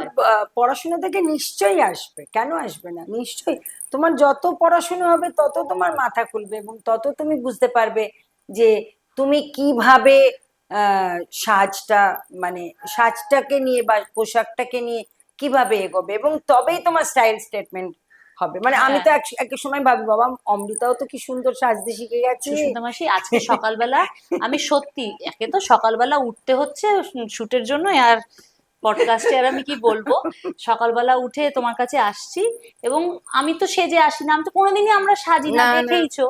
পড়াশোনা থেকে নিশ্চয়ই আসবে, কেন আসবে না? নিশ্চয়ই তোমার যত পড়াশোনা হবে তত তোমার মাথা খুলবে এবং তত তুমি বুঝতে পারবে যে তুমি কিভাবে সাজটা মানে সাজটাকে নিয়ে বা পোশাকটাকে নিয়ে কিভাবে এগোবে, এবং তবেই তোমার স্টাইল স্টেটমেন্ট হবে। মানে আমি তো এক সময় ভাবি বাবা অমৃতাও তো কি সুন্দর সাজতে শিখে গেছে। সুস্মিতা মাসি, আজকে সকালবেলা আমি সত্যি, একে তো সকালবেলা উঠতে হচ্ছে শুটের জন্য, আর পডকাস্টে আর আমি কি বলবো, সকালবেলা উঠে তোমার কাছে আসছি, এবং আমি তো সেজে আসি না, আমি তো কোনোদিনই আমরা সাজি না, না, না। দেখেইছো।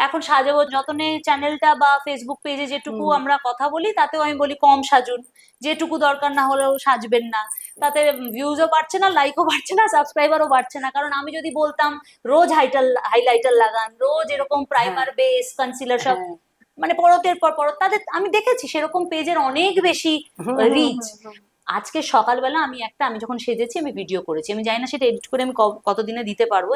এখন সাজাবো যতনে চ্যানেলটা বা ফেসবুক পেজে যেটুকু আমরা কথা বলি, তাতেও আমি বলি কম সাজুন, যেটুকু দরকার না হলেও সাজবেন না, তাতে ভিউজও বাড়ছে না, লাইকও বাড়ছে না, সাবস্ক্রাইবারও বাড়ছে না। কারণ আমি যদি বলতাম রোজ হাইলাইটার লাগান, রোজ এরকম প্রাইমার বেস কনসিলার সব, হ্যাঁ। মানে পরতের পর পরত, তাদের আমি দেখেছি সেরকম পেজের অনেক বেশি রিচ। আজকে সকালবেলা আমি যখন সেজেছি আমি ভিডিও করেছি, আমি জানি না সেটা এডিট করে আমি কতদিনে দিতে পারবো,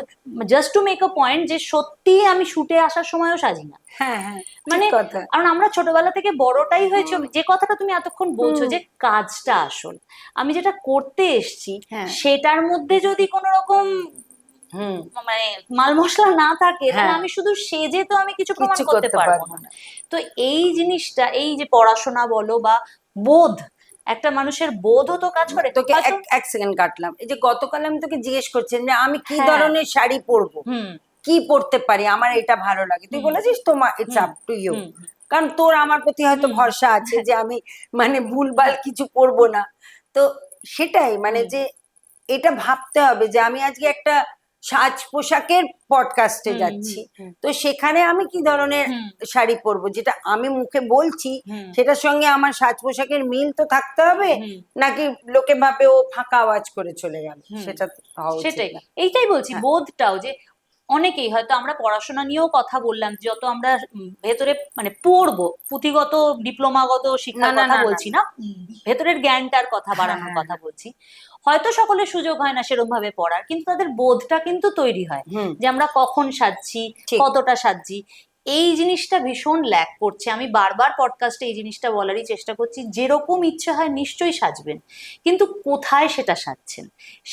just to make a point যে সত্যি আমি শুটে আসার সময়ও সাজি না। হ্যাঁ, হ্যাঁ, মানে ঠিক কথা। কারণ আমরা ছোটবেলা থেকে বড়টাই হয়েছে, যে কথাটা তুমি এতক্ষণ বলছো যে কাজটা আসল, আমি যেটা করতে এসছি হ্যাঁ। সেটার মধ্যে যদি কোনো রকম মানে মাল মশলা না থাকে, তাহলে হ্যাঁ। আমি শুধু সেজে তো আমি কিছু প্রমাণ কিচ্ছু করতে পারবো না। তো এই জিনিসটা, এই যে পড়াশোনা বলো বা বোধ, একটা মানুষের বোধও তো কাজ করে। তোকে হয়তো এক সেকেন্ড কাটলাম, এই যে গতকাল আমি তোকে জিজ্ঞেস করছেন যে আমি কি হ্যাঁ। ধরনের শাড়ি পরবো, হুম কি পরতে পারি, আমার এটা ভালো লাগে, তুই বলেছিস তোমার ইটস আপ টু ইউ, হুম কারণ তোর আমার প্রতি হয়তো ভরসা আছে যে আমি মানে ভুলভাল কিছু পরবো না। তো সেটাই মানে যে এটা ভাবতে হবে যে আমি আজকে একটা সাজ পোশাকের পডকাস্টে যাচ্ছি, তো সেখানে আমি কি ধরনের শাড়ি পরবো, যেটা আমি মুখে বলছি সেটার সঙ্গে আমার সাজ পোশাকের মিল তো থাকতে হবে, নাকি লোকে ভাবে ও ফাঁকা আওয়াজ করে চলে গেল, সেটা হওয়া উচিত সেটাই, না। এইটাই বলছি, হ্যাঁ। বোধটাও যে অনেকেই হয়তো, আমরা পড়াশোনা নিয়েও কথা বললাম, যত আমরা ভেতরে মানে পড়বো, পুঁথিগত ডিপ্লোমাগত না, শিক্ষার না, কথা না, না, বলছি না, ভেতরের জ্ঞানটার কথা হ্যাঁ, বাড়ানোর হ্যাঁ, কথা বলছি। হয়তো সকলের সুযোগ হয় না সেরকম ভাবে পড়ার, কিন্তু তাদের বোধটা কিন্তু তৈরি হয়, যে আমরা কখন সাজছি, ঠিক। কতটা সাজছি। এই জিনিসটা ভীষণ ল্যাক করছে। আমি বারবার পডকাস্টে এই জিনিসটা বলারই চেষ্টা করছি, যেরকম ইচ্ছে হয় নিশ্চয়ই সাজবেন, কিন্তু কোথায় সেটা সাজছেন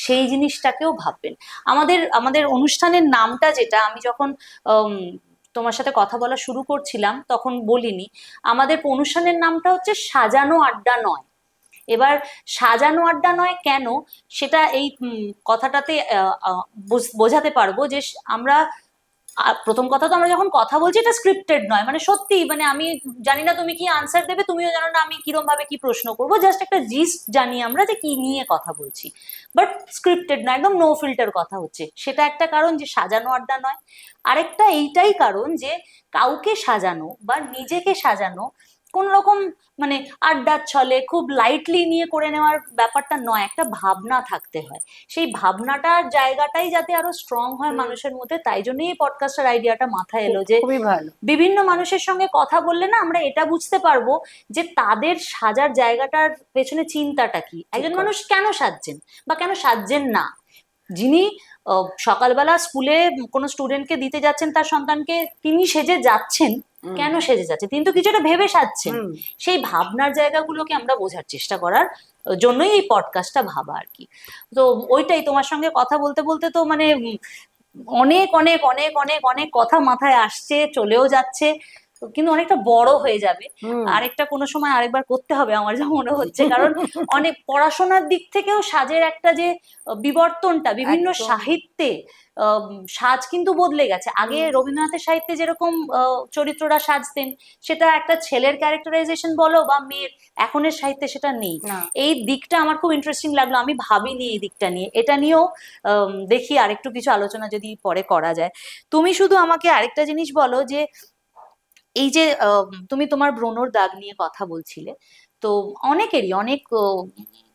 সেই জিনিসটাকেও ভাববেন। আমাদের আমাদের অনুষ্ঠানের নামটা, যেটা আমি যখন তোমার সাথে কথা বলা শুরু করছিলাম তখন বলিনি, আমাদের অনুষ্ঠানের নামটা হচ্ছে সাজানো আড্ডা নয়। এবার সাজানো আড্ডা নয় কেন, সেটা এই কথাটাতে বোঝাতে পারবো যে আমরা প্রথম কথা তো আমরা যখন কথা বলছি এটা স্ক্রিপ্টেড নয়, মানে সত্যি, মানে আমি জানি না তুমি কি আনসার দেবে, তুমিও জানো না আমি কিরম ভাবে কি প্রশ্ন করবো, জাস্ট একটা জিস্ট জানি আমরা যে কি নিয়ে কথা বলছি, বাট স্ক্রিপ্টেড না, একদম নো ফিল্টার কথা হচ্ছে। সেটা একটা কারণ যে সাজানো আড্ডা নয়। আরেকটা এইটাই কারণ যে কাউকে সাজানো বা নিজেকে সাজানো কোন রকম মানে আড্ডার ছলে খুব লাইটলি নিয়ে করে নেওয়ার ব্যাপারটা নয়, একটা ভাবনা থাকতে হয়। সেই ভাবনাটার জায়গাটাই যাতে আরো স্ট্রং হয় মানুষের মধ্যে, তাই জন্যই এই পডকাস্টের আইডিয়াটা মাথায় এলো, যে খুবই ভালো। বিভিন্ন মানুষের সঙ্গে কথা বললে না আমরা এটা বুঝতে পারবো যে তাদের সাজার জায়গাটার পেছনে চিন্তাটা কি, একজন মানুষ কেন সাজছেন বা কেন সাজছেন না। যিনি সকালবেলা স্কুলে কোনো স্টুডেন্টকে দিতে যাচ্ছেন তার সন্তানকে, তিনি সেজে যাচ্ছেন, কেন সেজে যাচ্ছে, তিনি তো কিছুটা ভেবে সাজছেন। সেই ভাবনার জায়গাগুলোকে আমরা বোঝার চেষ্টা করার জন্যই এই পডকাস্টটা ভাবা আর কি। তো ওইটাই, তোমার সঙ্গে কথা বলতে বলতে তো মানে অনেক অনেক অনেক অনেক অনেক কথা মাথায় আসছে, চলেও যাচ্ছে, কিন্তু অনেকটা বড় হয়ে যাবে। আরেকটা কোনো সময় আরেকবার করতে হবে আমার যা মনে হচ্ছে, কারণ অনেক পড়াশোনার দিক থেকেও সাজের একটা যে বিবর্তনটা বিভিন্ন সাহিত্যে, সাজ কিন্তু বদলে গেছে। আগে রবীন্দ্রনাথের সাহিত্যে যেরকম চরিত্ররা সাজতেন, সেটা একটা ছেলের ক্যারেক্টারাইজেশন বলো বা মেয়ের, এখনের সাহিত্যে সেটা নেই। এই দিকটা আমার খুব ইন্টারেস্টিং লাগলো, আমি ভাবিনি এই দিকটা নিয়ে। এটা নিয়েও দেখি আরেকটু কিছু আলোচনা যদি পরে করা যায়। তুমি শুধু আমাকে আরেকটা জিনিস বলো, যে এই যে তুমি তোমার ব্রণর দাগ নিয়ে কথা বলছিলে, তো অনেকেরই অনেক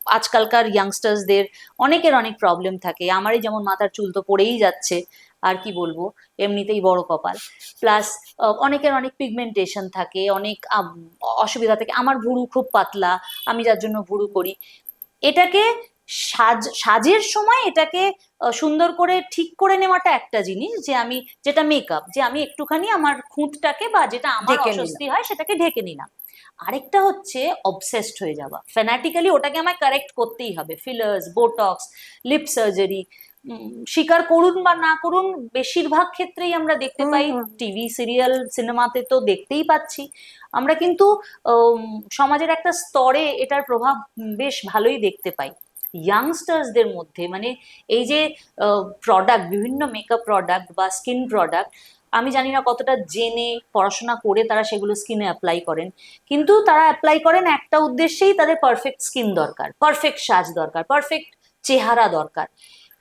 আজকালকার ইয়াংস্টার্সদের অনেকের অনেক প্রবলেম থাকে। আমারই যেমন মাথার চুল তো পড়েই যাচ্ছে, আর কি বলবো, এমনিতেই বড় কপাল, প্লাস অনেকের অনেক পিগমেন্টেশন থাকে, অনেক অসুবিধা থাকে। আমার ভুরু খুব পাতলা, আমি যার জন্য ভুরু করি। এটাকে সাজের সময় এটাকে সুন্দর করে ঠিক করে নেওয়াটা একটা জিনিস, যে আমি যেটা মেকআপ, যে আমি একটুখানি আমার খুঁতটাকে বা যেটা আমার অস্বস্তি হয় সেটাকে ঢেকে নিলাম। আরেকটা হচ্ছে অবসেসড হয়ে যাওয়া, ফ্যানাটিক্যালি ওটাকে আমায় কারেক্ট করতেই হবে, ফিলার্স, বোটক্স, লিপ সার্জারি, স্বীকার করুন বা না করুন বেশিরভাগ ক্ষেত্রেই আমরা দেখতে পাই, টিভি সিরিয়াল সিনেমাতে তো দেখতেই পাচ্ছি আমরা, কিন্তু সমাজের একটা স্তরে এটার প্রভাব বেশ ভালোই দেখতে পাই। ইয়াংস্টার্সদের মধ্যে, মানে এই যে প্রোডাক্ট, বিভিন্ন মেকআপ প্রোডাক্ট বা স্কিন প্রোডাক্ট, আমি জানি না কতটা জেনে পড়াশোনা করে তারা সেগুলো স্কিনে অ্যাপ্লাই করেন, কিন্তু তারা অ্যাপ্লাই করেন একটা উদ্দেশ্যেই, তাদের পারফেক্ট স্কিন দরকার, পারফেক্ট সাজ দরকার, পারফেক্ট চেহারা দরকার।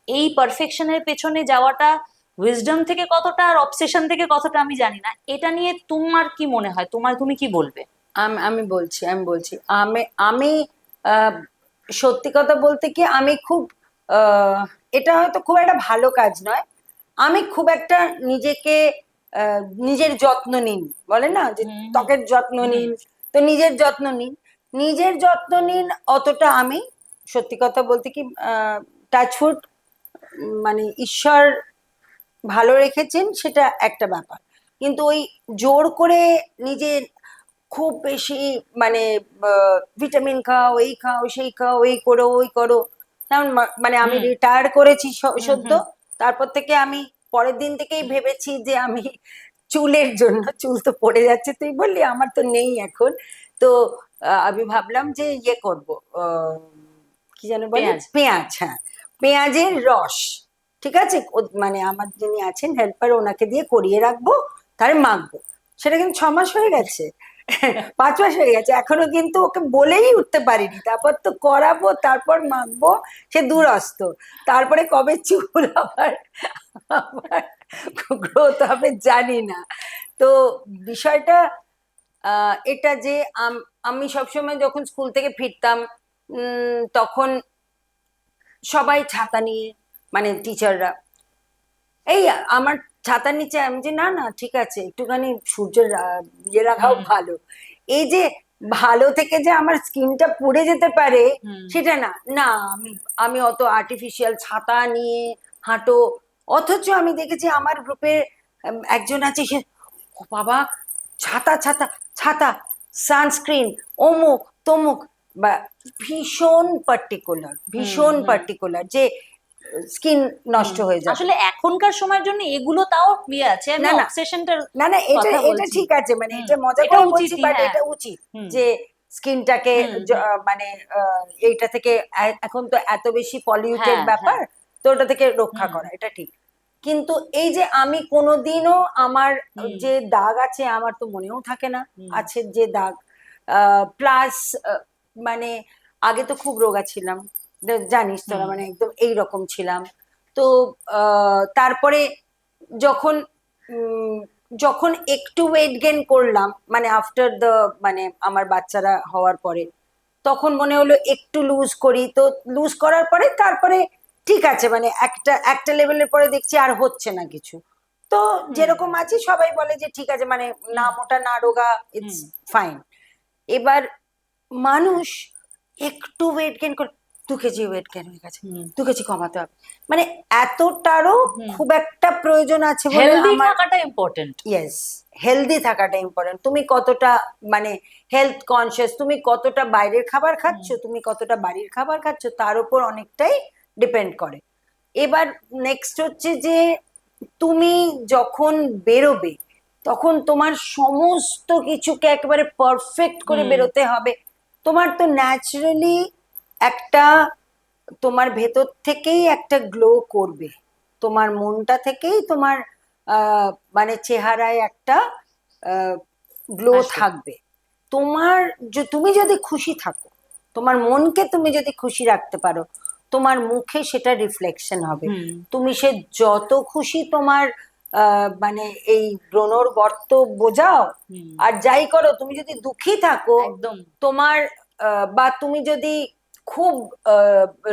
এই পারফেকশনের পেছনে যাওয়াটা উইজডম থেকে কতটা আর অবসেশন থেকে কতটা আমি জানি না। এটা নিয়ে তোমার কি মনে হয়, তুমি কি বলবে? আমি বলছি আমি আমি আহ, সত্যি কথা বলতে কি আমি খুব এটা হয়তো খুব একটা ভালো কাজ নয়। আমি খুব একটা নিজেকে নিজের যত্ন নিন, বলে না যে হুম, হুম, ত্বকের যত্ন হুম, নিন, তো নিজের যত্ন নিন অতটা আমি সত্যি কথা বলতে কি টাচউড, মানে ঈশ্বর ভালো রেখেছেন সেটা একটা ব্যাপার, কিন্তু ওই জোর করে নিজের খুব বেশি মানে ভিটামিন খাও, এই খাও, সেই খাও, এই করো, ওই করো। যেমন মানে আমি হুম, রিটায়ার করেছি হুম, সদ্য, হুম, তারপর থেকে আমি পরের দিন থেকেই ভেবেছি যে আমি চুলের জন্য, চুল তো পড়ে যাচ্ছে তুই বললি, আমার তো নেই এখন, তো আমি ভাবলাম যে ইয়ে করবো, কি যেন বলে, পেঁয়াজ। পেঁয়াজ, হ্যাঁ, পেঁয়াজের রস, ঠিক আছে, মানে আমার যিনি আছেন হেল্পার, ওনাকে দিয়ে করিয়ে রাখবো, তাহলে মাখবো। সেটা কিন্তু 6 মাস হয়ে গেছে, 5 মাস হয়ে গেছে, এখনো কিন্তু ওকে বলেই উঠতে পারিনি, তারপর তো করাবো, তারপর মাখবো, সে দূরস্ত। তারপরে কবে চুল আবার আবার গ্রোথ হবে জানি না। তো বিষয়টা এটা যে আমি সবসময় যখন স্কুল থেকে ফিরতাম তখন সবাই ছাতা নিয়ে, মানে টিচাররা, এই আমার ছাতার নিচে, আমি যে না না ঠিক আছে, একটুখানি সূর্যের ইয়ে রাখাও হুম, ভালো। এই যে ভালো থেকে যে আমার স্কিনটা পুড়ে যেতে পারে হুম, সেটা না, না, আমি আমি অত আর্টিফিশিয়াল ছাতা নিয়ে হাঁটো, অথচ আমি দেখেছি আমার গ্রুপে একজন আছে, সে ও বাবা, ছাতা ছাতা ছাতা, সানস্ক্রিন, অমুক তমুক, বা ভীষণ পার্টিকুলার, হুম, ভীষণ হুম, পার্টিকুলার, যে স্কিন হুম। নষ্ট হয়ে যাবে। আসলে এখনকার সময়ের জন্য এগুলো তাও ইয়ে আছে, আমি না না অবসেশনটার না না, এটা কথা এটা বলছি। ঠিক আছে, মানে হুম, এটা মজা এটা করে বলছি, উচিতই, বাট হ্যাঁ। এটা উচিত হুম, যে স্কিনটাকে হুম, হুম, মানে এইটা থেকে, এখন তো এত বেশি পলিউটেড হ্যাঁ, হ্যাঁ, ব্যাপার, তো ওটা থেকে রক্ষা হুম, করা এটা ঠিক। কিন্তু এই যে আমি কোনোদিনও আমার হুম, যে দাগ আছে, আমার তো মনেও থাকে না হুম, আছে যে দাগ, প্লাস মানে আগে তো খুব রোগা ছিলাম, জানিস তোরা, হুম, মানে একদম এইরকম ছিলাম। তো তারপরে যখন উম, যখন একটু ওয়েট গেইন করলাম, মানে আফটার দ্য, মানে আমার বাচ্চারা হওয়ার পরে, তখন মনে হলো একটু লুজ করি, তো লুজ করার পরে তারপরে ঠিক আছে, মানে একটা একটা লেভেলের পরে দেখছি আর হচ্ছে না কিছু, তো হুম, যেরকম আছি সবাই বলে যে ঠিক আছে, মানে না হুম, মোটা না রোগা, ইটস হুম, ফাইন। এবার মানুষ একটু ওয়েট গেইন করে 2 কেজি ওয়েট গেইন হয়ে গেছে, হুম, 2 কেজি কমাতে হবে, মানে এতটারও হুম। খুব একটা প্রয়োজন আছে বলে হেলদি আমার, থাকাটা ইম্পর্টেন্ট। ইয়েস, হেলদি থাকাটা ইম্পর্টেন্ট। তুমি কতটা মানে হেলথ কনসিয়াস, তুমি কতটা বাইরের খাবার খাচ্ছ, হুম, তুমি কতটা বাড়ির খাবার খাচ্ছ, তার উপর অনেকটাই ডিপেন্ড করে। এবার নেক্সট হচ্ছে যে তুমি যখন বেরোবে, তখন তোমার সমস্ত কিছুকে একেবারে পারফেক্ট করে হুম, বেরোতে হবে। তোমার তো ন্যাচারালি একটা, তোমার ভেতর থেকেই একটা গ্লো করবে, তোমার মনটা থেকেই তোমার আহ মানে চেহারায় একটা গ্লো আসবে। থাকবে। তোমার তুমি যদি খুশি থাকো, তোমার মনকে তুমি যদি খুশি রাখতে পারো, তোমার মুখে সেটা রিফ্লেকশন হবে। হুম, তুমি সে যত খুশি তোমার মানে এই ব্রণর গর্ত বোঝাও হুম, আর যাই করো, তুমি যদি দুঃখী থাকো, একদম। তোমার বা তুমি যদি খুব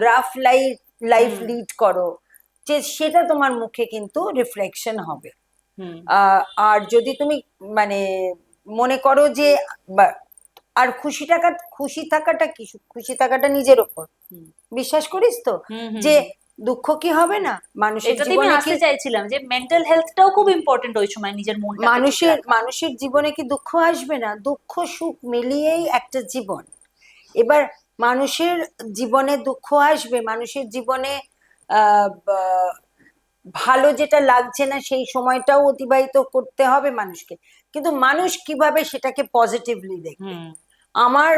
রাফ লাইফ লাইফ হুম, লিড করো, যে সেটা তোমার মুখে কিন্তু রিফ্লেকশন হবে। হুম, আর যদি তুমি মানে মনে করো যে বা- আর খুশি থাকাটা কি, খুশি থাকাটা নিজের ওপর, হুম, বিশ্বাস করিস তো, হুম, হুম, যে হুম। দুঃখ কি হবে না মানুষের এটাতেই আমি জীবনে, কি আসতে চাইছিলাম যে মেন্টাল হেলথটাও খুব ইম্পর্টেন্ট ওই সময়, নিজের মনটাকে ঠিক মানুষের রাখা। মানুষের জীবনে কি দুঃখ আসবে না? দুঃখ সুখ মিলিয়েই একটা জীবন। এবার মানুষের জীবনে দুঃখ আসবে, মানুষের জীবনে ভালো যেটা লাগছে না সেই সময়টাও অতিবাহিত করতে হবে মানুষকে, কিন্তু মানুষ কিভাবে সেটাকে পজিটিভলি দেখবে। হুম, আমার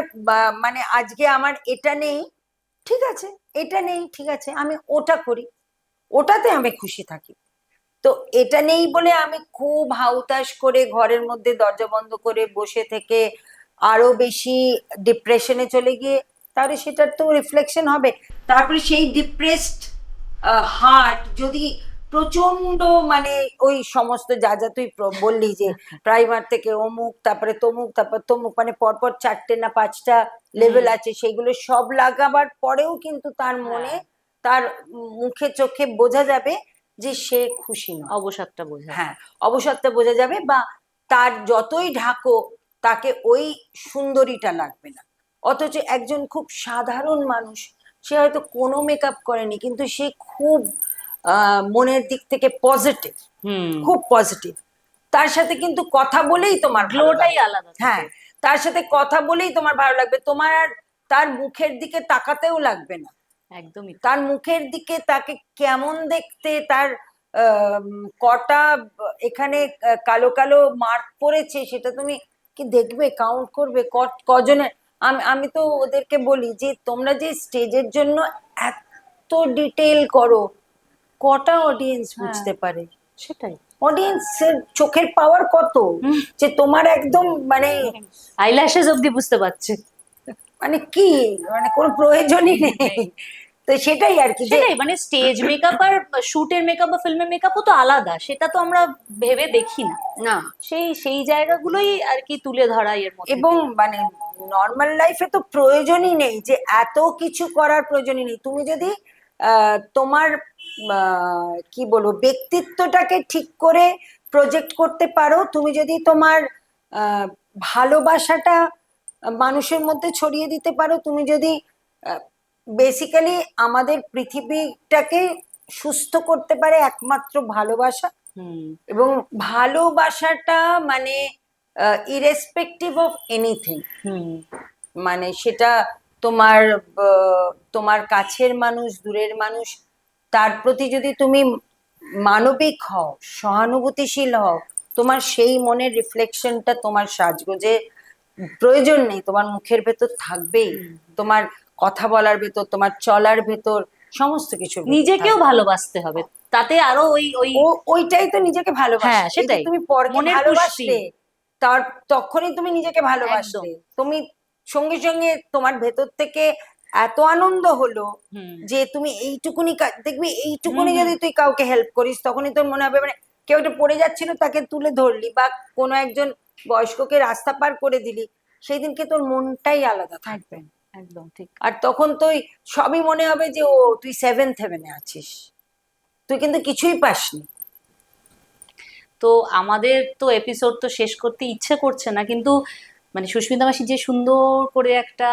মানে আজকে আমার এটা নেই, ঠিক আছে, এটা নেই, ঠিক আছে, আমি ওটা করি, ওটাতে আমি খুশি থাকি। তো এটা নেই বলে আমি খুব হাউতাশ করে ঘরের মধ্যে দরজা বন্ধ করে বসে থেকে আরো বেশি ডিপ্রেশনে চলে গিয়ে তাহলে সেটার তো রিফ্লেকশন হবে। তারপরে সেই ডিপ্রেসড হার্ট যদি প্রচন্ড মানে ওই সমস্ত যা যা তুই বললি যে প্রাইমার থেকে অমুক, তারপরে তমুক, তারপর তমুক, মানে পরপর 4টে না 5টা লেভেল আছে, সেগুলো সব লাগাবার পরেও কিন্তু তার মনে, তার মুখে চোখে বোঝা যাবে যে সে খুশি নয়। অবসাদটা বোঝা হ্যাঁ, অবসাদটা বোঝা যাবে, বা তার যতই ঢাকো তাকে ওই সুন্দরীটা লাগবে না। অথচ একজন খুব সাধারণ মানুষ, সে হয়তো কোনো মেকআপ করেনি, কিন্তু সে খুব মনের দিক থেকে পজিটিভ, খুব পজিটিভ, তার সাথে কিন্তু কথা বলেই তোমার ভালো গ্লোটাই লাগবে। আলাদা থাকে। হ্যাঁ, তার সাথে কথা বলেই তোমার ভালো লাগবে, তোমার আর তার মুখের দিকে তাকাতেও লাগবে না। একদমই তার মুখের দিকে তাকে কেমন দেখতে, তার কটা এখানে কালো কালো মার্ক পড়েছে সেটা তুমি কি দেখবে, কাউন্ট করবে কজনের। আমি আমি তো ওদেরকে বলি যে তোমরা যে স্টেজের জন্য এত ডিটেল করো, কটা অডিয়েন্স বুঝতে পারে? সেটাই। অডিয়েন্সের চোখের পাওয়ার কত, যে তোমার একদম মানে আইল্যাশেস অব্দি বুঝতে পারছে। মানে কি, মানে কোনো প্রয়োজনই নেই। তো সেটাই আর কি, যে সেটাই, মানে স্টেজ মেকআপ আর শুটের মেকআপ বা ফিল্মের মেকআপও তো আলাদা, সেটা তো আমরা ভেবে দেখি না। না, সেই সেই জায়গাগুলোই আর কি তুলে ধরা এর মধ্যে। এবং মানে নর্মাল লাইফে তো প্রয়োজনই নেই, যে এত কিছু করার প্রয়োজনই নেই। তুমি যদি তোমার কি বলবো ব্যক্তিত্বটাকে ঠিক করে প্রজেক্ট করতে পারো, তুমি যদি তোমার ভালোবাসাটা মানুষের মধ্যে ছড়িয়ে দিতে পারো, তুমি যদি বেসিক্যালি আমাদের পৃথিবীটাকে সুস্থ করতে পারে একমাত্র ভালোবাসা। এবং ভালোবাসাটা মানে ইরেসপেক্টিভ অফ এনিথিং, মানে সেটা তোমার তোমার কাছের মানুষ, দূরের মানুষ, তার প্রতি যদি তুমি মানবিক হও, সহানুভূতিশীল হও, তোমার সেই মনের রিফ্লেকশনটা তোমার সাজগোজে প্রয়োজন নেই, তোমার মুখের ভেতর থাকবেই, তোমার কথা বলার ভেতর, তোমার চলার ভেতর, সমস্ত কিছু নিজেকেও ভালোবাসতে হবে, তাতে আরো ওই ওই ওইটাই তো নিজেকে ভালোবাসা। হ্যাঁ, সেটাই। তুমি পরকে মনের ভালোবাসলে পুষ্টি। তার তখনই তুমি নিজেকে ভালোবাসলে, তুমি সঙ্গে সঙ্গে তোমার ভেতর থেকে এত আনন্দ হলো যে তুমি এইটুকুনি দেখবি, এইটুকুনি যদি তুই কাউকে হেল্প করিস, তখনই তোর মনে হবে, মানে কেউ একটা পড়ে যাচ্ছিল তাকে তুলে ধরলি, বা কোনো একজন বয়স্ককে রাস্তা পার করে দিলি, সেই দিনকে তোর মনটাই আলাদা থাকবে। একদম ঠিক। আর তখন তুই সবই মনে হবে যে ও তুই 7th হেভেনে আছিস, তুই কিন্তু কিছুই পাসনি। তো আমাদের তো এপিসোড তো শেষ করতে ইচ্ছে করছে না, কিন্তু মানে সুস্মিতা মাসি যে সুন্দর করে একটা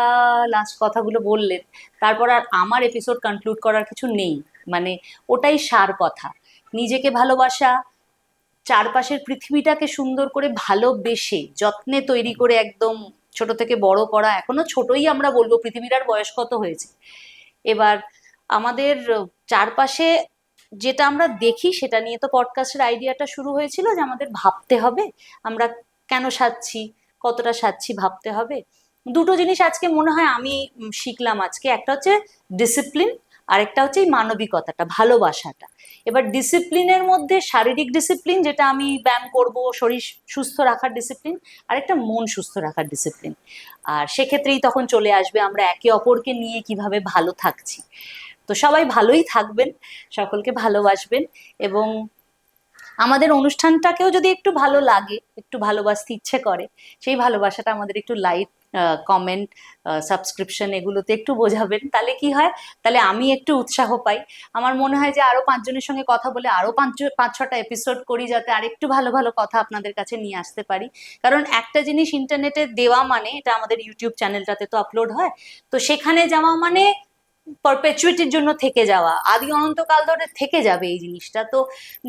লাস্ট কথাগুলো বললেন, তারপর আর আমার এপিসোড কনক্লুড করার কিছু নেই। মানে ওটাই সার কথা, নিজেকে ভালোবাসা, চারপাশের পৃথিবীটাকে সুন্দর করে ভালোবেসে যত্নে তৈরি করে একদম ছোট থেকে বড় করা। এখনো ছোটই আমরা বলবো, পৃথিবীর আর বয়স কত হয়েছে। এবার আমাদের চারপাশে যেটা আমরা দেখি সেটা নিয়ে তো পডকাস্টের আইডিয়াটা শুরু হয়েছিল, যে আমাদের ভাবতে হবে আমরা কেন সাজছি, কতটা সাজছি, ভাবতে হবে। দুটো জিনিস আজকে মনে হয় আমি শিখলাম আজকে, একটা হচ্ছে ডিসিপ্লিন, আর একটা হচ্ছে এই মানবিকতাটা, ভালোবাসাটা। এবার ডিসিপ্লিনের মধ্যে শারীরিক ডিসিপ্লিন, যেটা আমি ব্যায়াম করব, শরীর সুস্থ রাখার ডিসিপ্লিন, আর একটা মন সুস্থ রাখার ডিসিপ্লিন। আর সেক্ষেত্রেই তখন চলে আসবে আমরা একে অপরকে নিয়ে কিভাবে ভালো থাকছি। তো সবাই ভালোই থাকবেন, সকলকে ভালোবাসবেন, এবং আমাদের অনুষ্ঠানটাকেও যদি একটু ভালো লাগে, একটু ভালোবাসতে ইচ্ছে করে, সেই ভালোবাসাটা আমাদের একটু লাইক, কমেন্ট, সাবস্ক্রিপশন এগুলোতে একটু বোঝাবেন। তাহলে কি হয়, তাহলে আমি একটু উৎসাহ পাই। আমার মনে হয় যে আরো 5 জনের সঙ্গে কথা বলে আরো 5-6টা এপিসোড করি, যাতে আরেকটু ভালো ভালো কথা আপনাদের কাছে নিয়ে আসতে পারি। কারণ একটা জিনিস ইন্টারনেটে দেওয়া মানে, এটা আমাদের ইউটিউব চ্যানেলটাতে তো আপলোড হয়, তো সেখানে যাওয়া মানে পারপেচুইটির জন্য থেকে যাওয়া, আদি অনন্তকাল ধরে থেকে যাবে এই জিনিসটা। তো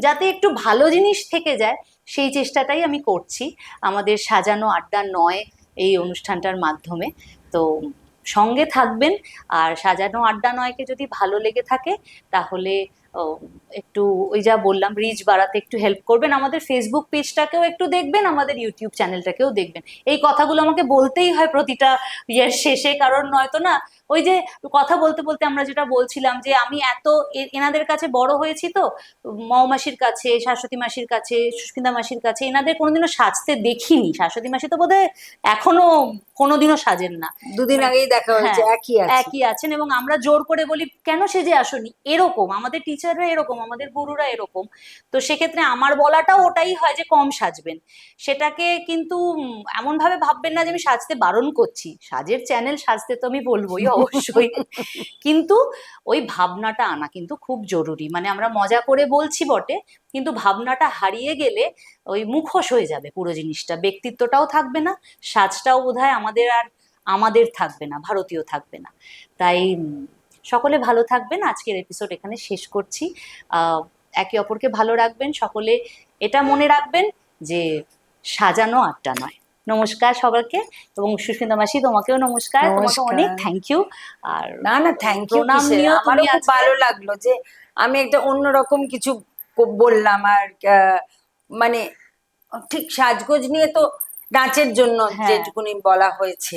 যাতে একটু ভালো জিনিস থেকে যায়, সেই চেষ্টাটাই আমি করছি আমাদের সাজানো আড্ডা নয় এই অনুষ্ঠানটার মাধ্যমে। তো সঙ্গে থাকবেন, আর সাজানো আড্ডা নয়কে যদি ভালো লেগে থাকে, তাহলে একটু ওই যা বললাম রিচ বাড়াতে একটু হেল্প করবেন, আমাদের ফেসবুক পেজটাকেও একটু দেখবেন, আমাদের ইউটিউব চ্যানেলটাকেও দেখবেন। এই কথাগুলো আমাকে বলতেই হয় প্রতিটা ইয়ের শেষে, কারণ নয়তো না ওই যে কথা বলতে বলতে আমরা যেটা বলছিলাম যে আমি এত এনাদের কাছে বড় হয়েছি তো, মৌমাসির কাছে, শাশ্বতী মাসির কাছে, সুস্মিতা মাসির কাছে, এনাদের কোনোদিনও সাজতে দেখিনি। শাশ্বতী মাসি তো বোধহয় এখনো কোনোদিনও সাজেন না। দুদিন আগেই দেখা হয়েছে, হ্যাঁ, একই আছে। একই আছেন, এবং আমরা জোর করে বলি কেন সেজে আসনি, এরকম আমাদের টিচাররা এরকম, আমাদের গুরুরা এরকম। তো সেক্ষেত্রে আমার বলাটাও ওটাই হয় যে কম সাজবেন। সেটাকে কিন্তু এমন ভাবে ভাববেন না যে আমি সাজতে বারণ করছি, সাজের চ্যানেল, সাজতে তো আমি বলবোই অবশ্যই, কিন্তু ওই ভাবনাটা আনা কিন্তু খুব জরুরি। মানে আমরা মজা করে বলছি বটে, কিন্তু ভাবনাটা হারিয়ে গেলে ওই মুখোশ হয়ে যাবে পুরো জিনিসটা, ব্যক্তিত্বটাও থাকবে না, সাজটাও বোধহয় আমাদের থাকবে না, ভারতীয় থাকবে না। তাই সকলে ভালো থাকবেন, আজকের এপিসোড এখানে শেষ করছি। একে অপরকে ভালো রাখবেন সকলে, এটা মনে রাখবেন যে সাজানো আড্ডা নয়। নমস্কার সবাইকে, এবং সুস্মিতা মাসি তোমাকেও নমস্কার, তোমাকে নমস্কার। অনেক থ্যাংক ইউ। আর না না, থ্যাংক ইউ। প্রণাম নিও, আমারও তুমি খুব আজকে ভালো লাগলো যে আমি একটা অন্যরকম কিছু বললাম। আর মানে ঠিক সাজগোজ নিয়ে তো নাচের জন্য হ্যাঁ যেটুকুনি বলা হয়েছে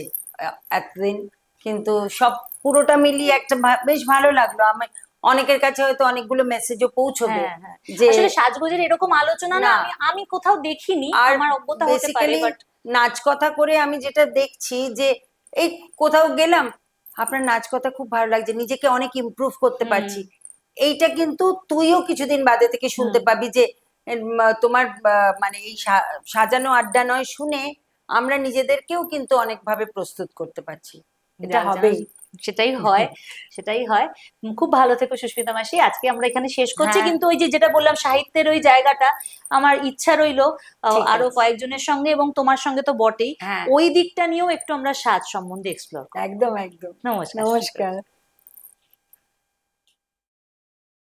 এতদিন, কিন্তু সব পুরোটা মিলিয়ে একটা বেশ ভালো লাগলো। আমি অনেকের কাছে হয়তো অনেকগুলো মেসেজও পৌঁছবে হ্যাঁ হ্যাঁ, যে আসলে সাজগোজের এরকম আলোচনা না না, আমি কোথাও দেখিনি, আর আমার অজ্ঞতা হতে পারে, বেসিক্যালি বাট নাচ কথা করে আমি যেটা দেখছি যে এই কোথাও গেলাম, আপনার নাচ কথা খুব ভালো লাগছে, নিজেকে অনেক ইমপ্রুভ করতে পারছি, এইটা কিন্তু তুইও কিছুদিন বাদে থেকে শুনতে পাবি যে তোমার মানে এই সাজানো আড্ডা নয় শুনে আমরা নিজেদেরকেও কিন্তু অনেকভাবে প্রস্তুত করতে পারছি। এটা হবেই। সেটাই হয়, সেটাই হয়। খুব ভালো থেকো সুস্মিতা মাসি, আজকে আমরা এখানে শেষ করছি, হ্যাঁ, কিন্তু ওই যে যেটা বললাম সাহিত্যের ওই জায়গাটা, আমার ইচ্ছা রইলো ঠিক আরো আছে। কয়েকজনের সঙ্গে, এবং তোমার সঙ্গে তো বটেই, হ্যাঁ, ওই দিকটা নিয়েও একটু আমরা সাজ সম্বন্ধে এক্সপ্লোর করবো। একদম একদম। নমস্কার। নমস্কার।